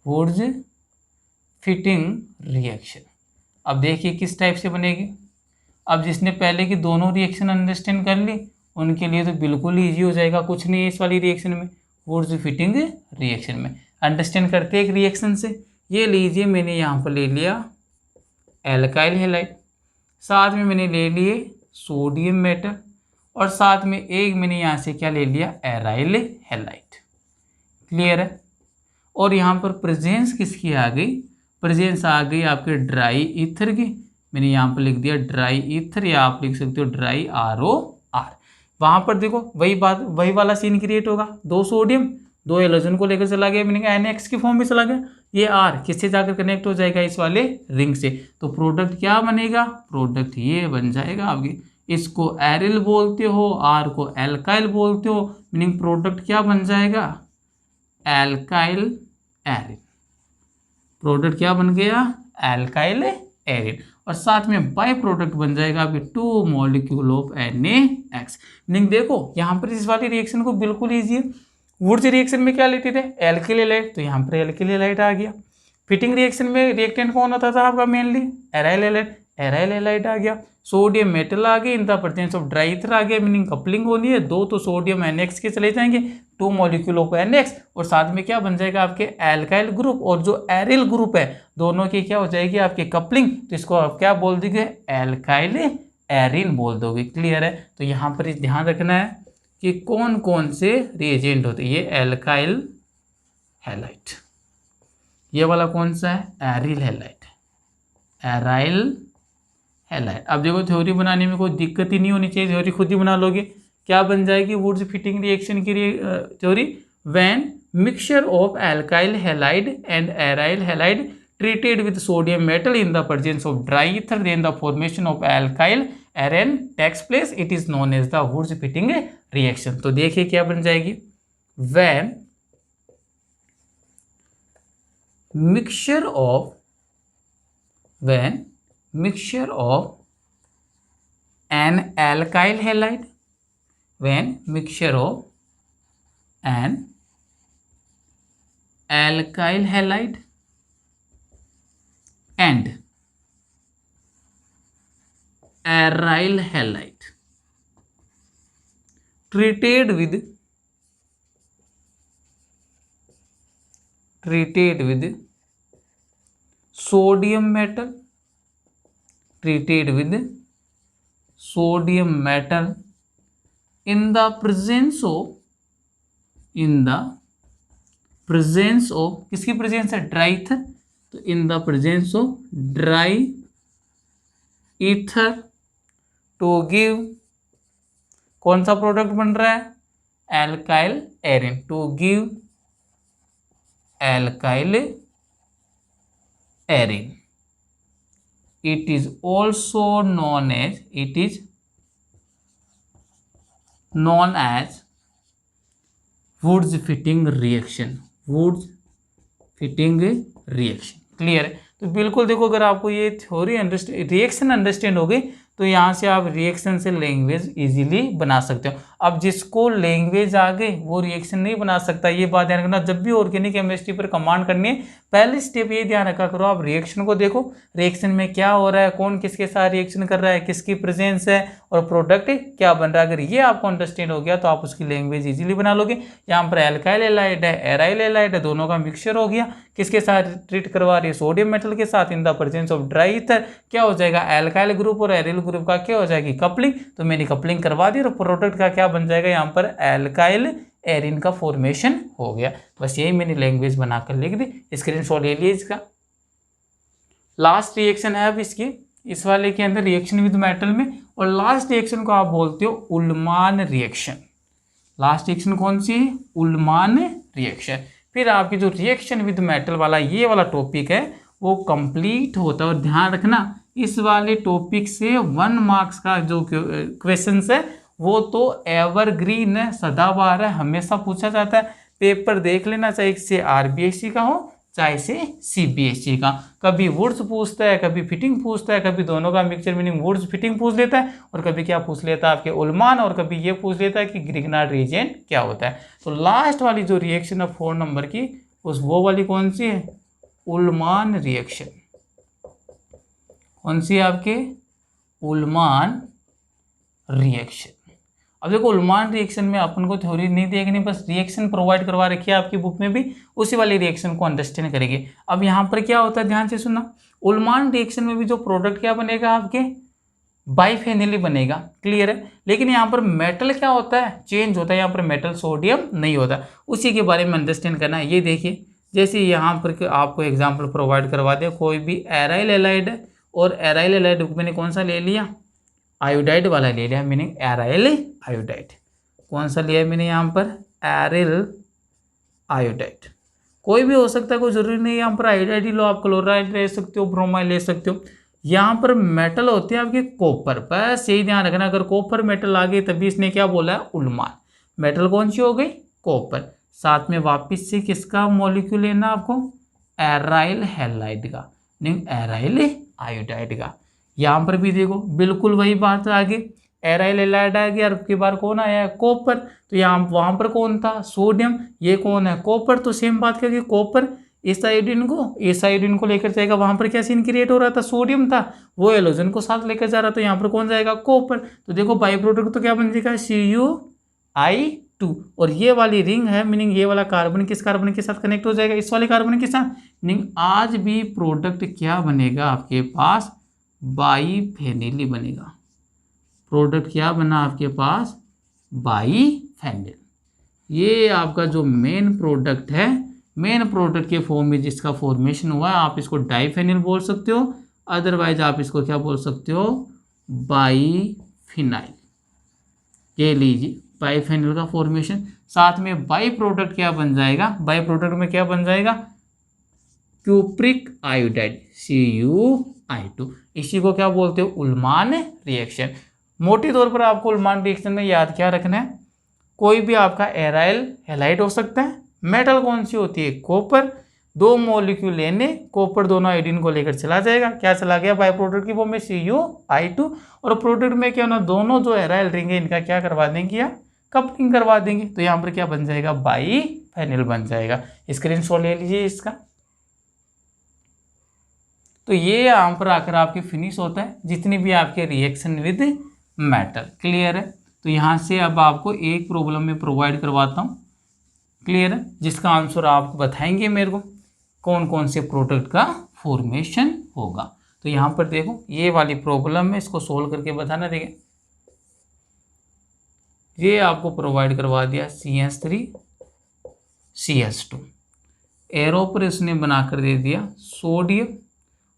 Wurtz Fittig reaction. अब देखिए किस टाइप से बनेगी। अब जिसने पहले की दोनों रिएक्शन अंडरस्टैंड कर ली उनके लिए तो बिल्कुल ईजी हो जाएगा, कुछ नहीं है इस वाली रिएक्शन में, वुड्स फिटिंग रिएक्शन में। अंडरस्टैंड करते हैं एक रिएक्शन से। ये लीजिए मैंने यहाँ पर ले लिया एल्काइल हैलाइड, साथ में मैंने ले लिए सोडियम मेटल और साथ में एक मैंने यहाँ से क्या ले लिया, एराइल हैलाइड। क्लियर है। और यहाँ पर प्रेजेंस किसकी आ गई, प्रेजेंस आ गई आपके ड्राई ईथर की। मैंने यहाँ पर लिख दिया ड्राई ईथर, या आप लिख सकते हो ड्राई ROR। वहाँ पर देखो वही बात, वही वाला सीन क्रिएट होगा। दो सोडियम दो हेलोजन को लेकर चला गया, मीनिंग NX की फॉर्म में चला गया। ये R किससे जाकर कनेक्ट हो जाएगा, इस वाले रिंग से। तो प्रोडक्ट क्या बनेगा, प्रोडक्ट ये बन जाएगा आपकी। इसको एरिल बोलते हो, R को एल्काइल बोलते हो, मीनिंग प्रोडक्ट क्या बन जाएगा, एल्काइल एरिन। प्रोडक्ट क्या बन गया, एल्काइल एरिन। और साथ में बाय प्रोडक्ट बन जाएगा आपके 2 मॉलिक्यूल ऑफ NaX। मीनिंग देखो यहाँ पर इस वाली रिएक्शन को बिल्कुल ईजी है। वुड्स रिएक्शन में क्या लेते थे, एल्किल हैलाइड, तो यहाँ पर एल्किल हैलाइड आ गया। फिटिंग रिएक्शन में रिएक्टेंट कौन होता था आपका, mainly aryl halide, aryl halide आ गया। सोडियम मेटल आ गया, in the presence of dry ether आ गया, मीनिंग कपलिंग होनी है। दो तो सोडियम NX के चले जाएंगे, 2 मॉलिक्यूल ऑफ NX, और साथ में क्या बन जाएगा आपके एल्काइल ग्रुप। और जो एरिल ग्रुप है दोनों की क्या हो जाएगी आपकी कपलिंग, तो इसको आप क्या बोल दोगे, एल्काइल एरिन बोल दोगे। क्लियर है। तो यहाँ पर ध्यान रखना है कि कौन कौन से रिएजेंट होते हैं। ये एल्काइल हैलाइड, ये वाला कौन सा है, एरिल हैलाइड, एराइल हैलाइड। अब देखो थ्योरी बनाने में कोई दिक्कत ही नहीं होनी चाहिए, थ्योरी खुद ही बना लोगे। क्या बन जाएगी वुड्स फिटिंग रिएक्शन की theory, when mixture of alkyl halide and aryl halide treated with sodium metal in the presence of dry ether, then the formation of alkyl arene takes place. It is known as the Wurtz fitting reaction. तो देखिए क्या बन जाएगी, when mixture of an alkyl halide, when mixture of an alkyl halide and aryl halide treated with sodium metal, treated with sodium metal in the presence of किसकी presence है, dry ether. तो in the presence of dry ether to give, कौन सा product बन रहा है, alkyl arene, to give alkyl arene. It is also known as Wurtz fitting reaction, Wurtz fitting reaction। Clear है। तो बिल्कुल देखो अगर आपको ये थ्योरी रिएक्शन अंडरस्टैंड हो गई तो यहाँ से आप रिएक्शन से लैंग्वेज इजीली बना सकते हो। अब जिसको लैंग्वेज आ गई वो रिएक्शन नहीं बना सकता, ये बात ध्यान रखना। जब भी ऑर्गेनिक केमिस्ट्री पर कमांड करनी है पहली स्टेप ये ध्यान रखा करो, आप रिएक्शन को देखो, रिएक्शन में क्या हो रहा है, कौन किसके साथ रिएक्शन कर रहा है, किसकी प्रेजेंस है और प्रोडक्ट क्या बन रहा है। अगर ये आपको अंडरस्टैंड हो गया तो आप उसकी लैंग्वेज इजीली बना लोगे। यहाँ पर एल्काइल हैलाइड है, एराइल हैलाइड है, दोनों का मिक्सचर हो गया। किसके साथ ट्रीट करवा रही है, सोडियम मेटल के साथ, इन the presence of dry ether. क्या हो जाएगा, एल्काइल ग्रुप और एरिल ग्रुप का क्या हो जाएगी, कपलिंग। तो मैंने कपलिंग करवा दी और प्रोडक्ट का क्या बन जाएगा यहाँ पर, एल्काइल एरिन का फॉर्मेशन हो गया। बस यही मैंने लैंग्वेज बनाकर लिख दी, स्क्रीनशॉट ले लीजिए इसका। लास्ट रिएक्शन है अब इसकी, इस वाले के अंदर रिएक्शन विद मेटल में, और लास्ट रिएक्शन को आप बोलते हो उल्मान रिएक्शन। लास्ट रिएक्शन कौन सी है? उल्मान रिएक्शन। फिर आपकी जो रिएक्शन विद मेटल वाला ये वाला टॉपिक है वो कंप्लीट होता है। और ध्यान रखना इस वाले टॉपिक से 1 मार्क्स का जो क्वेश्चन है वो तो एवरग्रीन है, सदाबहार है, हमेशा पूछा जाता है। पेपर देख लेना, चाहे से आरबीएससी का हो चाहे से सीबीएसई का। कभी वुड्स पूछता है, कभी फिटिंग पूछता है, कभी दोनों का मिक्सचर मीनिंग वुड्स फिटिंग पूछ लेता है, और कभी क्या पूछ लेता है आपके उल्मान, और कभी ये पूछ लेता है कि ग्रिग्नार्ड रीजेंट क्या होता है। तो लास्ट वाली जो रिएक्शन है 4 नंबर की, उस वो वाली कौन सी है? उल्मान रिएक्शन। कौन सी है आपके? उल्मान रिएक्शन। अब देखो उल्मान रिएक्शन में अपन को थ्योरी नहीं देखनी, बस रिएक्शन प्रोवाइड करवा रखी है आपकी बुक में भी, उसी वाली रिएक्शन को अंडरस्टैंड करेंगे। अब यहाँ पर क्या होता है ध्यान से सुनना, उल्मान रिएक्शन में भी जो प्रोडक्ट क्या बनेगा आपके? बाइफेनिली बनेगा, क्लियर है। लेकिन यहाँ पर मेटल क्या होता है? चेंज होता है, यहाँ पर मेटल सोडियम नहीं होता, उसी के बारे में अंडरस्टैंड करना है। ये देखिए जैसे यहाँ पर आपको एग्जाम्पल प्रोवाइड करवा दिया, कोई भी एराइल एलाइड है, और एराइल एलाइड मैंने कौन सा ले लिया? आयोडाइड वाला ले लिया, मीनिंग एराइल आयोडाइड। कौन सा लिया है मैंने यहाँ पर? Aryl iodide. कोई भी हो सकता है, कोई जरूरी नहीं यहाँ पर आयोडाइड ही लो, आप क्लोराइड ले सकते हो, ब्रोमाइड ले सकते हो। यहाँ पर मेटल होते हैं आपके कॉपर, बस यही ध्यान रखना, अगर कॉपर मेटल आ गई तभी इसने क्या बोला है? उल्मान। मेटल कौन सी हो गई? कॉपर। साथ में वापिस से किसका मॉलिक्यूल लेना आपको? एराइल हैलाइड का, नहीं एराइल आयोडाइड का। यहाँ पर भी देखो बिल्कुल वही बात आ गई, एराइल एलाइड आ गया, और उसके बाद कौन आया? कॉपर। तो यहाँ वहाँ पर कौन था? सोडियम। ये कौन है? कॉपर। तो सेम बात करके कॉपर इस आयोडीन को लेकर जाएगा, वहाँ पर क्या सीन क्रिएट हो रहा था? सोडियम था, वो एलोजन को साथ लेकर जा रहा था, यहाँ पर कौन जाएगा? कॉपर। तो देखो बाई प्रोडक्ट तो क्या बन जाएगा? CuI2। और ये वाली रिंग है, मीनिंग ये वाला कार्बन किस कार्बन के साथ कनेक्ट हो जाएगा? इस वाले कार्बन के साथ। मीनिंग आज भी प्रोडक्ट क्या बनेगा आपके पास? बाईफेनिल बनेगा। प्रोडक्ट क्या बना आपके पास? बाईफेनिल। ये आपका जो मेन प्रोडक्ट है, मेन प्रोडक्ट के फॉर्म में जिसका फॉर्मेशन हुआ है, आप इसको डाईफेनिल बोल सकते हो, अदरवाइज आप इसको क्या बोल सकते हो? बाईफिनाइल। ये लीजिए बाईफेनिल का फॉर्मेशन। साथ में बाई प्रोडक्ट क्या बन जाएगा? बाई प्रोडक्ट में क्या बन जाएगा? Cupric iodide, CuI2। इसी को क्या बोलते हो? उल्मान रिएक्शन। मोटे तौर पर आपको उल्मान रिएक्शन में याद क्या रखना है? कोई भी आपका एराइल हैलाइड हो सकता है, मेटल कौन सी होती है? कॉपर। 2 मॉलिक्यूल लेने, कॉपर दोनों आयोडीन को लेकर चला जाएगा, क्या चला गया? बाय प्रोडक्ट की फॉर्म में CuI2। और प्रोडक्ट में क्या होना? दोनों जो एराइल रिंग है इनका क्या करवा देंगे? या कपलिंग करवा देंगे। तो यहाँ पर क्या बन जाएगा? बाईफेनिल बन जाएगा। स्क्रीनशॉट ले लीजिए इसका। तो ये यहाँ पर आकर आपके फिनिश होता है जितनी भी आपके रिएक्शन विद मेटल, क्लियर है। तो यहाँ से अब आपको एक प्रॉब्लम में प्रोवाइड करवाता हूँ, क्लियर है, जिसका आंसर आप बताएंगे मेरे को कौन कौन से प्रोडक्ट का फॉर्मेशन होगा। तो यहाँ पर देखो ये वाली प्रॉब्लम है, इसको सोल्व करके बताना। देखिए ये आपको प्रोवाइड करवा दिया CH3CH2, एरो पर इसने बनाकर दे दिया सोडियम,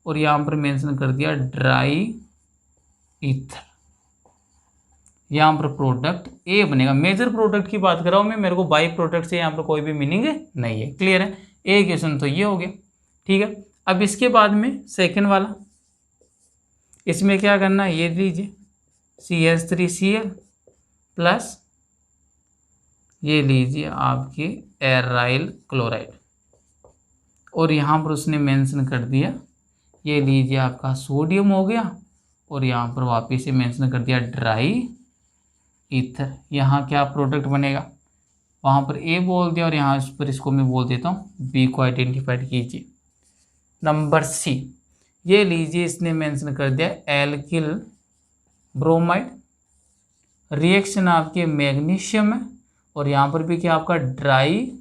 और यहाँ पर मेंशन कर दिया ड्राई ईथर। यहाँ पर प्रोडक्ट ए बनेगा। मेजर प्रोडक्ट की बात कर रहा हूँ मैं, मेरे को बाई प्रोडक्ट से यहाँ पर कोई भी मीनिंग नहीं है, क्लियर है। ए क्वेश्चन तो ये हो गया, ठीक है। अब इसके बाद में सेकंड वाला, इसमें क्या करना है? ये लीजिए CH3Cl प्लस ये लीजिए आपके एराइल क्लोराइड, और यहाँ पर उसने मेंशन कर दिया ये लीजिए आपका सोडियम हो गया, और यहाँ पर वापिस से मेंशन कर दिया ड्राई ईथर। यहाँ क्या प्रोडक्ट बनेगा? वहाँ पर ए बोल दिया, और यहाँ इस पर इसको मैं बोल देता हूँ बी को आइडेंटिफाइड कीजिए। नंबर सी, ये लीजिए इसने मेंशन कर दिया एल्किल ब्रोमाइड, रिएक्शन आपके मैग्नीशियम है, और यहाँ पर भी क्या आपका ड्राई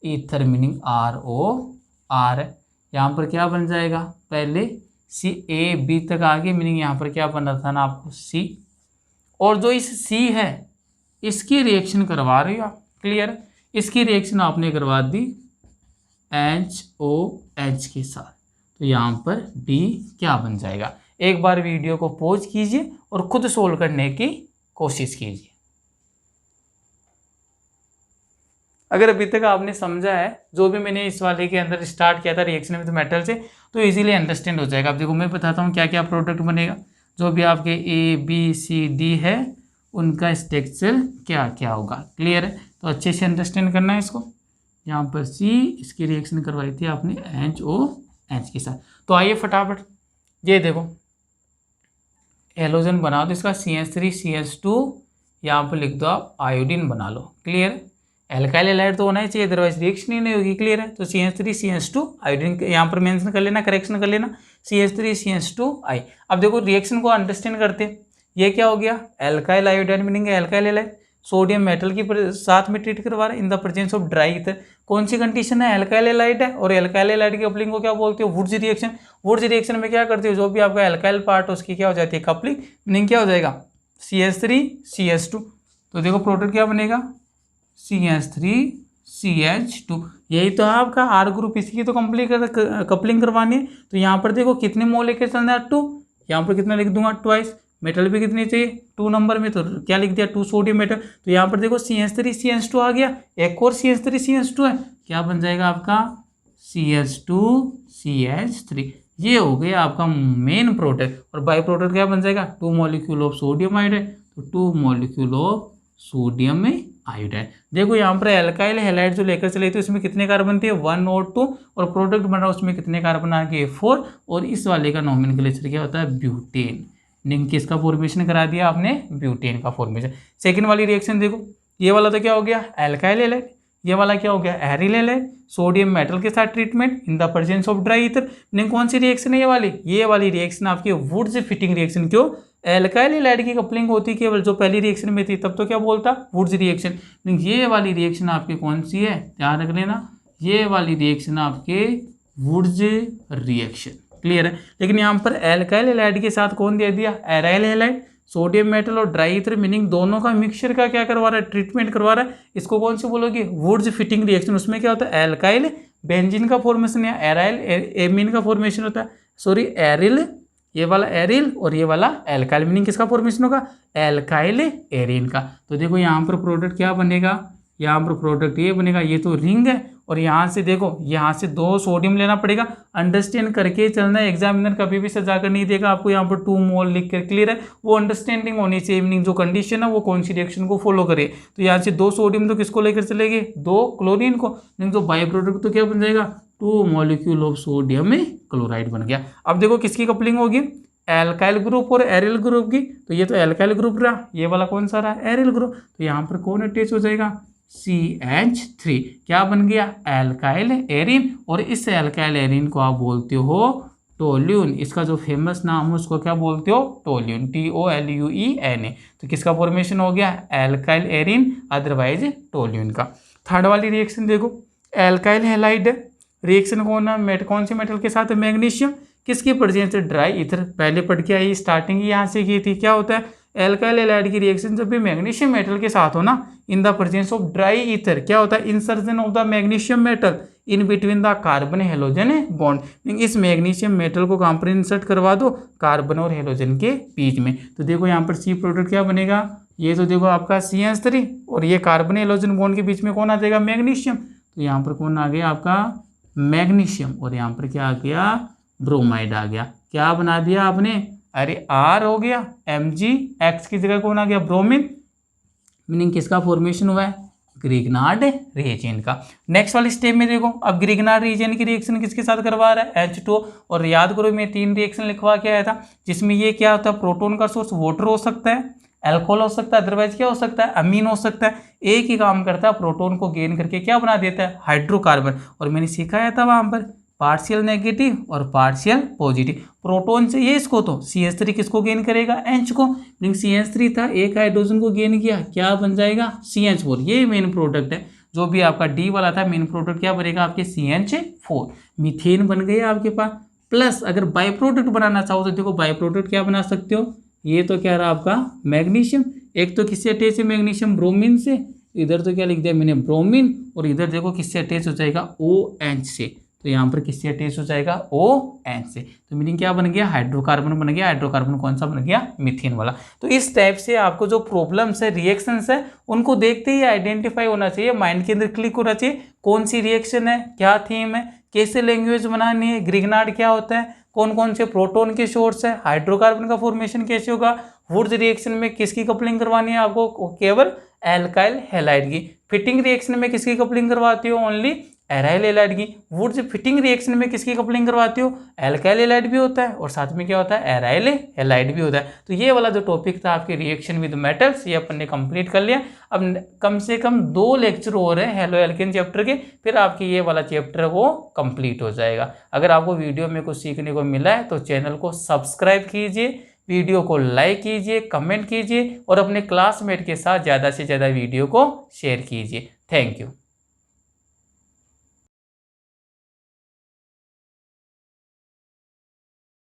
ईथर मीनिंग ROR है। यहाँ पर क्या बन जाएगा? पहले CAB तक आगे, मीनिंग यहाँ पर क्या बन रहा था ना आपको C, और जो इस C है इसकी रिएक्शन करवा रही हो आप, क्लियर। इसकी रिएक्शन आपने करवा दी HOH के साथ, तो यहाँ पर D क्या बन जाएगा। एक बार वीडियो को पॉज कीजिए और खुद सोल्व करने की कोशिश कीजिए। अगर अभी तक आपने समझा है जो भी मैंने इस वाले के अंदर स्टार्ट किया था रिएक्शन विद मेटल से, तो इजीली अंडरस्टैंड हो जाएगा। अब देखो मैं बताता हूँ क्या क्या प्रोडक्ट बनेगा। जो भी आपके ABCD है उनका स्ट्रक्चर क्या क्या होगा, क्लियर है। तो अच्छे से अंडरस्टैंड करना है इसको। यहाँ पर C, इसकी रिएक्शन करवाई थी आपने HOH के साथ। तो आइए फटाफट ये देखो हेलोजन बना दो इसका CH3CH2, यहाँ पर लिख दो आप आयोडीन बना लो, क्लियर है। एल्काइल हैलाइड तो होना ही चाहिए, अदरवाइज रिएक्शन ही नहीं होगी, क्लियर है। तो CH3CH2 आयोडीन यहाँ पर मेंशन कर लेना, करेक्शन कर लेना CH3CH2I। अब देखो रिएक्शन को अंडरस्टैंड करते हैं। ये क्या हो गया, alkyl iodine meaning alkyl halide, sodium metal की साथ में ट्रीट करवा रहा है इन the presence of dry ether. कौन सी कंडीशन है, एल्काइल हैलाइड है। और एल्काइल हैलाइड की कपलिंग को क्या बोलते हो, वुड्स रिएक्शन। वुड्स रिएक्शन में क्या करते हो, जो भी आपका एल्काइल पार्ट है उसकी क्या हो जाती है, कपलिंग, मीनिंग क्या हो जाएगा CH3CH2। तो देखो प्रोडक्ट क्या बनेगा CH3CH2। यही तो है आपका आर ग्रुप, इसी की तो कपलिंग करवानी है। तो यहाँ पर देखो कितने मोल लेके चलना है 2, यहाँ पर कितना लिख दूंगा ट्वाइस। मेटल भी कितनी चाहिए 2 नंबर में, तो क्या लिख दिया 2 सोडियम मेटल। तो यहाँ पर देखो CH3CH2 आ गया, एक और CH3CH2 है, क्या बन जाएगा आपका CH2CH3। ये हो गया आपका मेन प्रोडक्ट। और बाई प्रोडक्ट क्या बन जाएगा 2 मॉलिक्यूल ऑफ सोडियम आयोडाइड, तो 2 मॉलिक्यूल ऑफ सोडियम आयोडाइड। देखो यहाँ पर एल्काइल हैलाइड जो लेकर चले थे उसमें कितने कार्बन थे 1 और 2, और प्रोडक्ट बन रहा है उसमें कितने कार्बन आ गए 4। और इस वाले का नोमेनक्लेचर क्या होता है ब्यूटेन। किसका फॉर्मेशन करा दिया आपने, ब्यूटेन का फॉर्मेशन। सेकंड वाली रिएक्शन देखो, ये वाला तो क्या हो गया एल्काइल हैलाइड, ये वाला क्या हो गया एरिल हैलाइड, सोडियम मेटल के साथ treatment in the presence of dry ether. कौन सी रिएक्शन है ये वाली रिएक्शन आपकी वुड्स फिटिंग रिएक्शन। क्यों, एल्काइल हैलाइड की कपलिंग होती केवल जो पहली रिएक्शन में थी, तब तो क्या बोलता वुड्स रिएक्शन। ये वाली रिएक्शन आपकी कौन सी है, ध्यान रख लेना, ये वाली रिएक्शन आपके वुड्स रिएक्शन, क्लियर है। लेकिन यहाँ पर एल्काइल हैलाइड के साथ कौन दे दिया एराइल हैलाइड, सोडियम मेटल और ड्राई ईथर, मीनिंग दोनों का मिक्सचर का क्या करवा रहा है, ट्रीटमेंट करवा रहा है। इसको कौन सी बोलोगे वुड्स फिटिंग रिएक्शन। उसमें क्या होता है एल्काइल बेंजीन का फॉर्मेशन या एराइल एमीन का फॉर्मेशन होता है, सॉरी एरिल, ये वाला एरिल और ये वाला एल्काइल, मीनिंग किसका फॉर्मेशन होगा एल्काइल एरीन का। तो देखो यहाँ पर प्रोडक्ट क्या बनेगा, यहाँ पर प्रोडक्ट ये बनेगा, ये तो रिंग है, और यहाँ से देखो यहाँ से 2 सोडियम लेना पड़ेगा। अंडरस्टैंड करके चलना है, एग्जामिनर कभी भी सजा कर नहीं देगा आपको यहाँ पर 2 मोल लिख कर, क्लियर है। वो अंडरस्टैंडिंग होनी चाहिए, मीनिंग जो कंडीशन है वो कौन सी रिएक्शन को फॉलो करे। तो यहाँ से 2 सोडियम तो किसको लेकर चलेंगे 2 क्लोरीन को, मीनिंग तो बाई प्रोडक्ट तो क्या बन जाएगा 2 मॉलिक्यूल ऑफ सोडियम में क्लोराइड बन गया। अब देखो किसकी कपलिंग होगी एल्काइल ग्रुप और एरिल ग्रुप की। तो ये तो एल्काइल ग्रुप रहा, ये वाला कौन सा रहा एरिल ग्रुप। तो यहाँ पर कौन अटैच हो जाएगा CH3, क्या बन गया एल्काइल एरीन। और इस एल्काइल एरीन को आप बोलते हो टोल्यून। इसका जो फेमस नाम है उसको क्या बोलते हो टोल्यून, TOLUEN। तो किसका फॉर्मेशन हो गया एल्काइल एरीन, अदरवाइज टोल्यून का। थर्ड वाली रिएक्शन देखो, एल्काइल हैलाइड रिएक्शन कौन से मेटल के साथ है मैग्नीशियम, किसकी प्रेजेंस से ड्राई ईथर। पहले पढ़ के आई, स्टार्टिंग यहाँ से की थी। क्या होता है एल्काइल हैलाइड की रिएक्शन जब भी मैग्नीशियम मेटल के साथ हो ना, इन the presence of dry ether, क्या होता है insertion of the magnesium metal in between the carbon halogen bond. इस मैग्नीशियम मेटल को कहाँ पर इंसर्ट करवा दो, कार्बन और हेलोजन के बीच में। तो देखो यहाँ पर सी प्रोडक्ट क्या बनेगा, ये तो देखो आपका CH3 और ये कार्बन हेलोजन बॉन्ड के बीच में कौन आ जाएगा मैग्नीशियम। तो यहाँ पर कौन आ गया आपका मैग्नीशियम, और यहाँ पर क्या आ गया ब्रोमाइड आ गया। क्या बना दिया आपने, अरे R हो गया Mg, X की जगह कौन आ गया ब्रोमीन, मीनिंग किसका फॉर्मेशन हुआ है ग्रिग्नार्ड रिएजेंट का। नेक्स्ट वाली स्टेप में देखो, अब ग्रिग्नार्ड रिएजेंट की रिएक्शन किसके साथ करवा रहा है H2। और याद करो मैं 3 रिएक्शन लिखवा के आया था, जिसमें ये क्या होता है प्रोटोन का सोर्स वाटर हो सकता है, अल्कोहल हो सकता है, अदरवाइज क्या हो सकता है अमीन हो सकता है। एक ही काम करता है, प्रोटोन को गेन करके क्या बना देता है हाइड्रोकार्बन। और मैंने सिखाया था वहां पर पार्शियल नेगेटिव और पार्शियल पॉजिटिव। प्रोटोन चाहिए इसको, तो CH3 किसको गेन करेगा H को, CH3 था एक हाइड्रोजन को गेन किया, क्या बन जाएगा CH4। ये मेन प्रोडक्ट है। जो भी आपका D वाला था मेन प्रोडक्ट क्या बनेगा आपके CH4, मीथेन बन गया आपके पास। प्लस अगर बाई प्रोडक्ट बनाना चाहो तो देखो बाई प्रोडक्ट क्या बना सकते हो, ये तो क्या रहा आपका मैग्नीशियम, एक तो किससे अटैच है मैग्नीशियम ब्रोमीन से, इधर तो क्या लिख दिया मैंने ब्रोमीन, और इधर देखो किससे अटैच हो जाएगा OH से, तो यहाँ पर किससे अटैच हो जाएगा OH से। तो मीनिंग क्या बन गया, हाइड्रोकार्बन बन गया। हाइड्रोकार्बन कौन सा बन गया, मीथेन वाला। तो इस टाइप से आपको जो प्रॉब्लम्स है, रिएक्शंस है, उनको देखते ही आइडेंटिफाई होना चाहिए, माइंड के अंदर क्लिक होना चाहिए कौन सी रिएक्शन है, क्या थीम है, कैसे लैंग्वेज बनानी है, ग्रिग्नार्ड क्या होता है, कौन कौन से प्रोटॉन के सोर्स है, हाइड्रोकार्बन का फॉर्मेशन कैसे होगा, वुड्स रिएक्शन में किसकी कपलिंग करवानी है आपको, केवल एल्काइल हैलाइड की। फिटिंग रिएक्शन में किसकी कपलिंग करवाती हो, ओनली एराइल हैलाइड की। वुड्स फिटिंग रिएक्शन में किसकी कपलिंग करवाती हो, एल्काइल हैलाइड भी होता है और साथ में क्या होता है, एराइल हैलाइड भी होता है। तो ये वाला जो टॉपिक था आपके रिएक्शन विद मेटल्स, ये अपन ने कंप्लीट कर लिया। अब कम से कम 2 लेक्चर और है हेलो एल्केन चैप्टर के, फिर आपकी ये वाला चैप्टर है वो कंप्लीट हो जाएगा। अगर आपको वीडियो में कुछ सीखने को मिला है तो चैनल को सब्सक्राइब कीजिए, वीडियो को लाइक कीजिए, कमेंट कीजिए और अपने क्लासमेट के साथ ज़्यादा से ज़्यादा वीडियो को शेयर कीजिए। Thank you.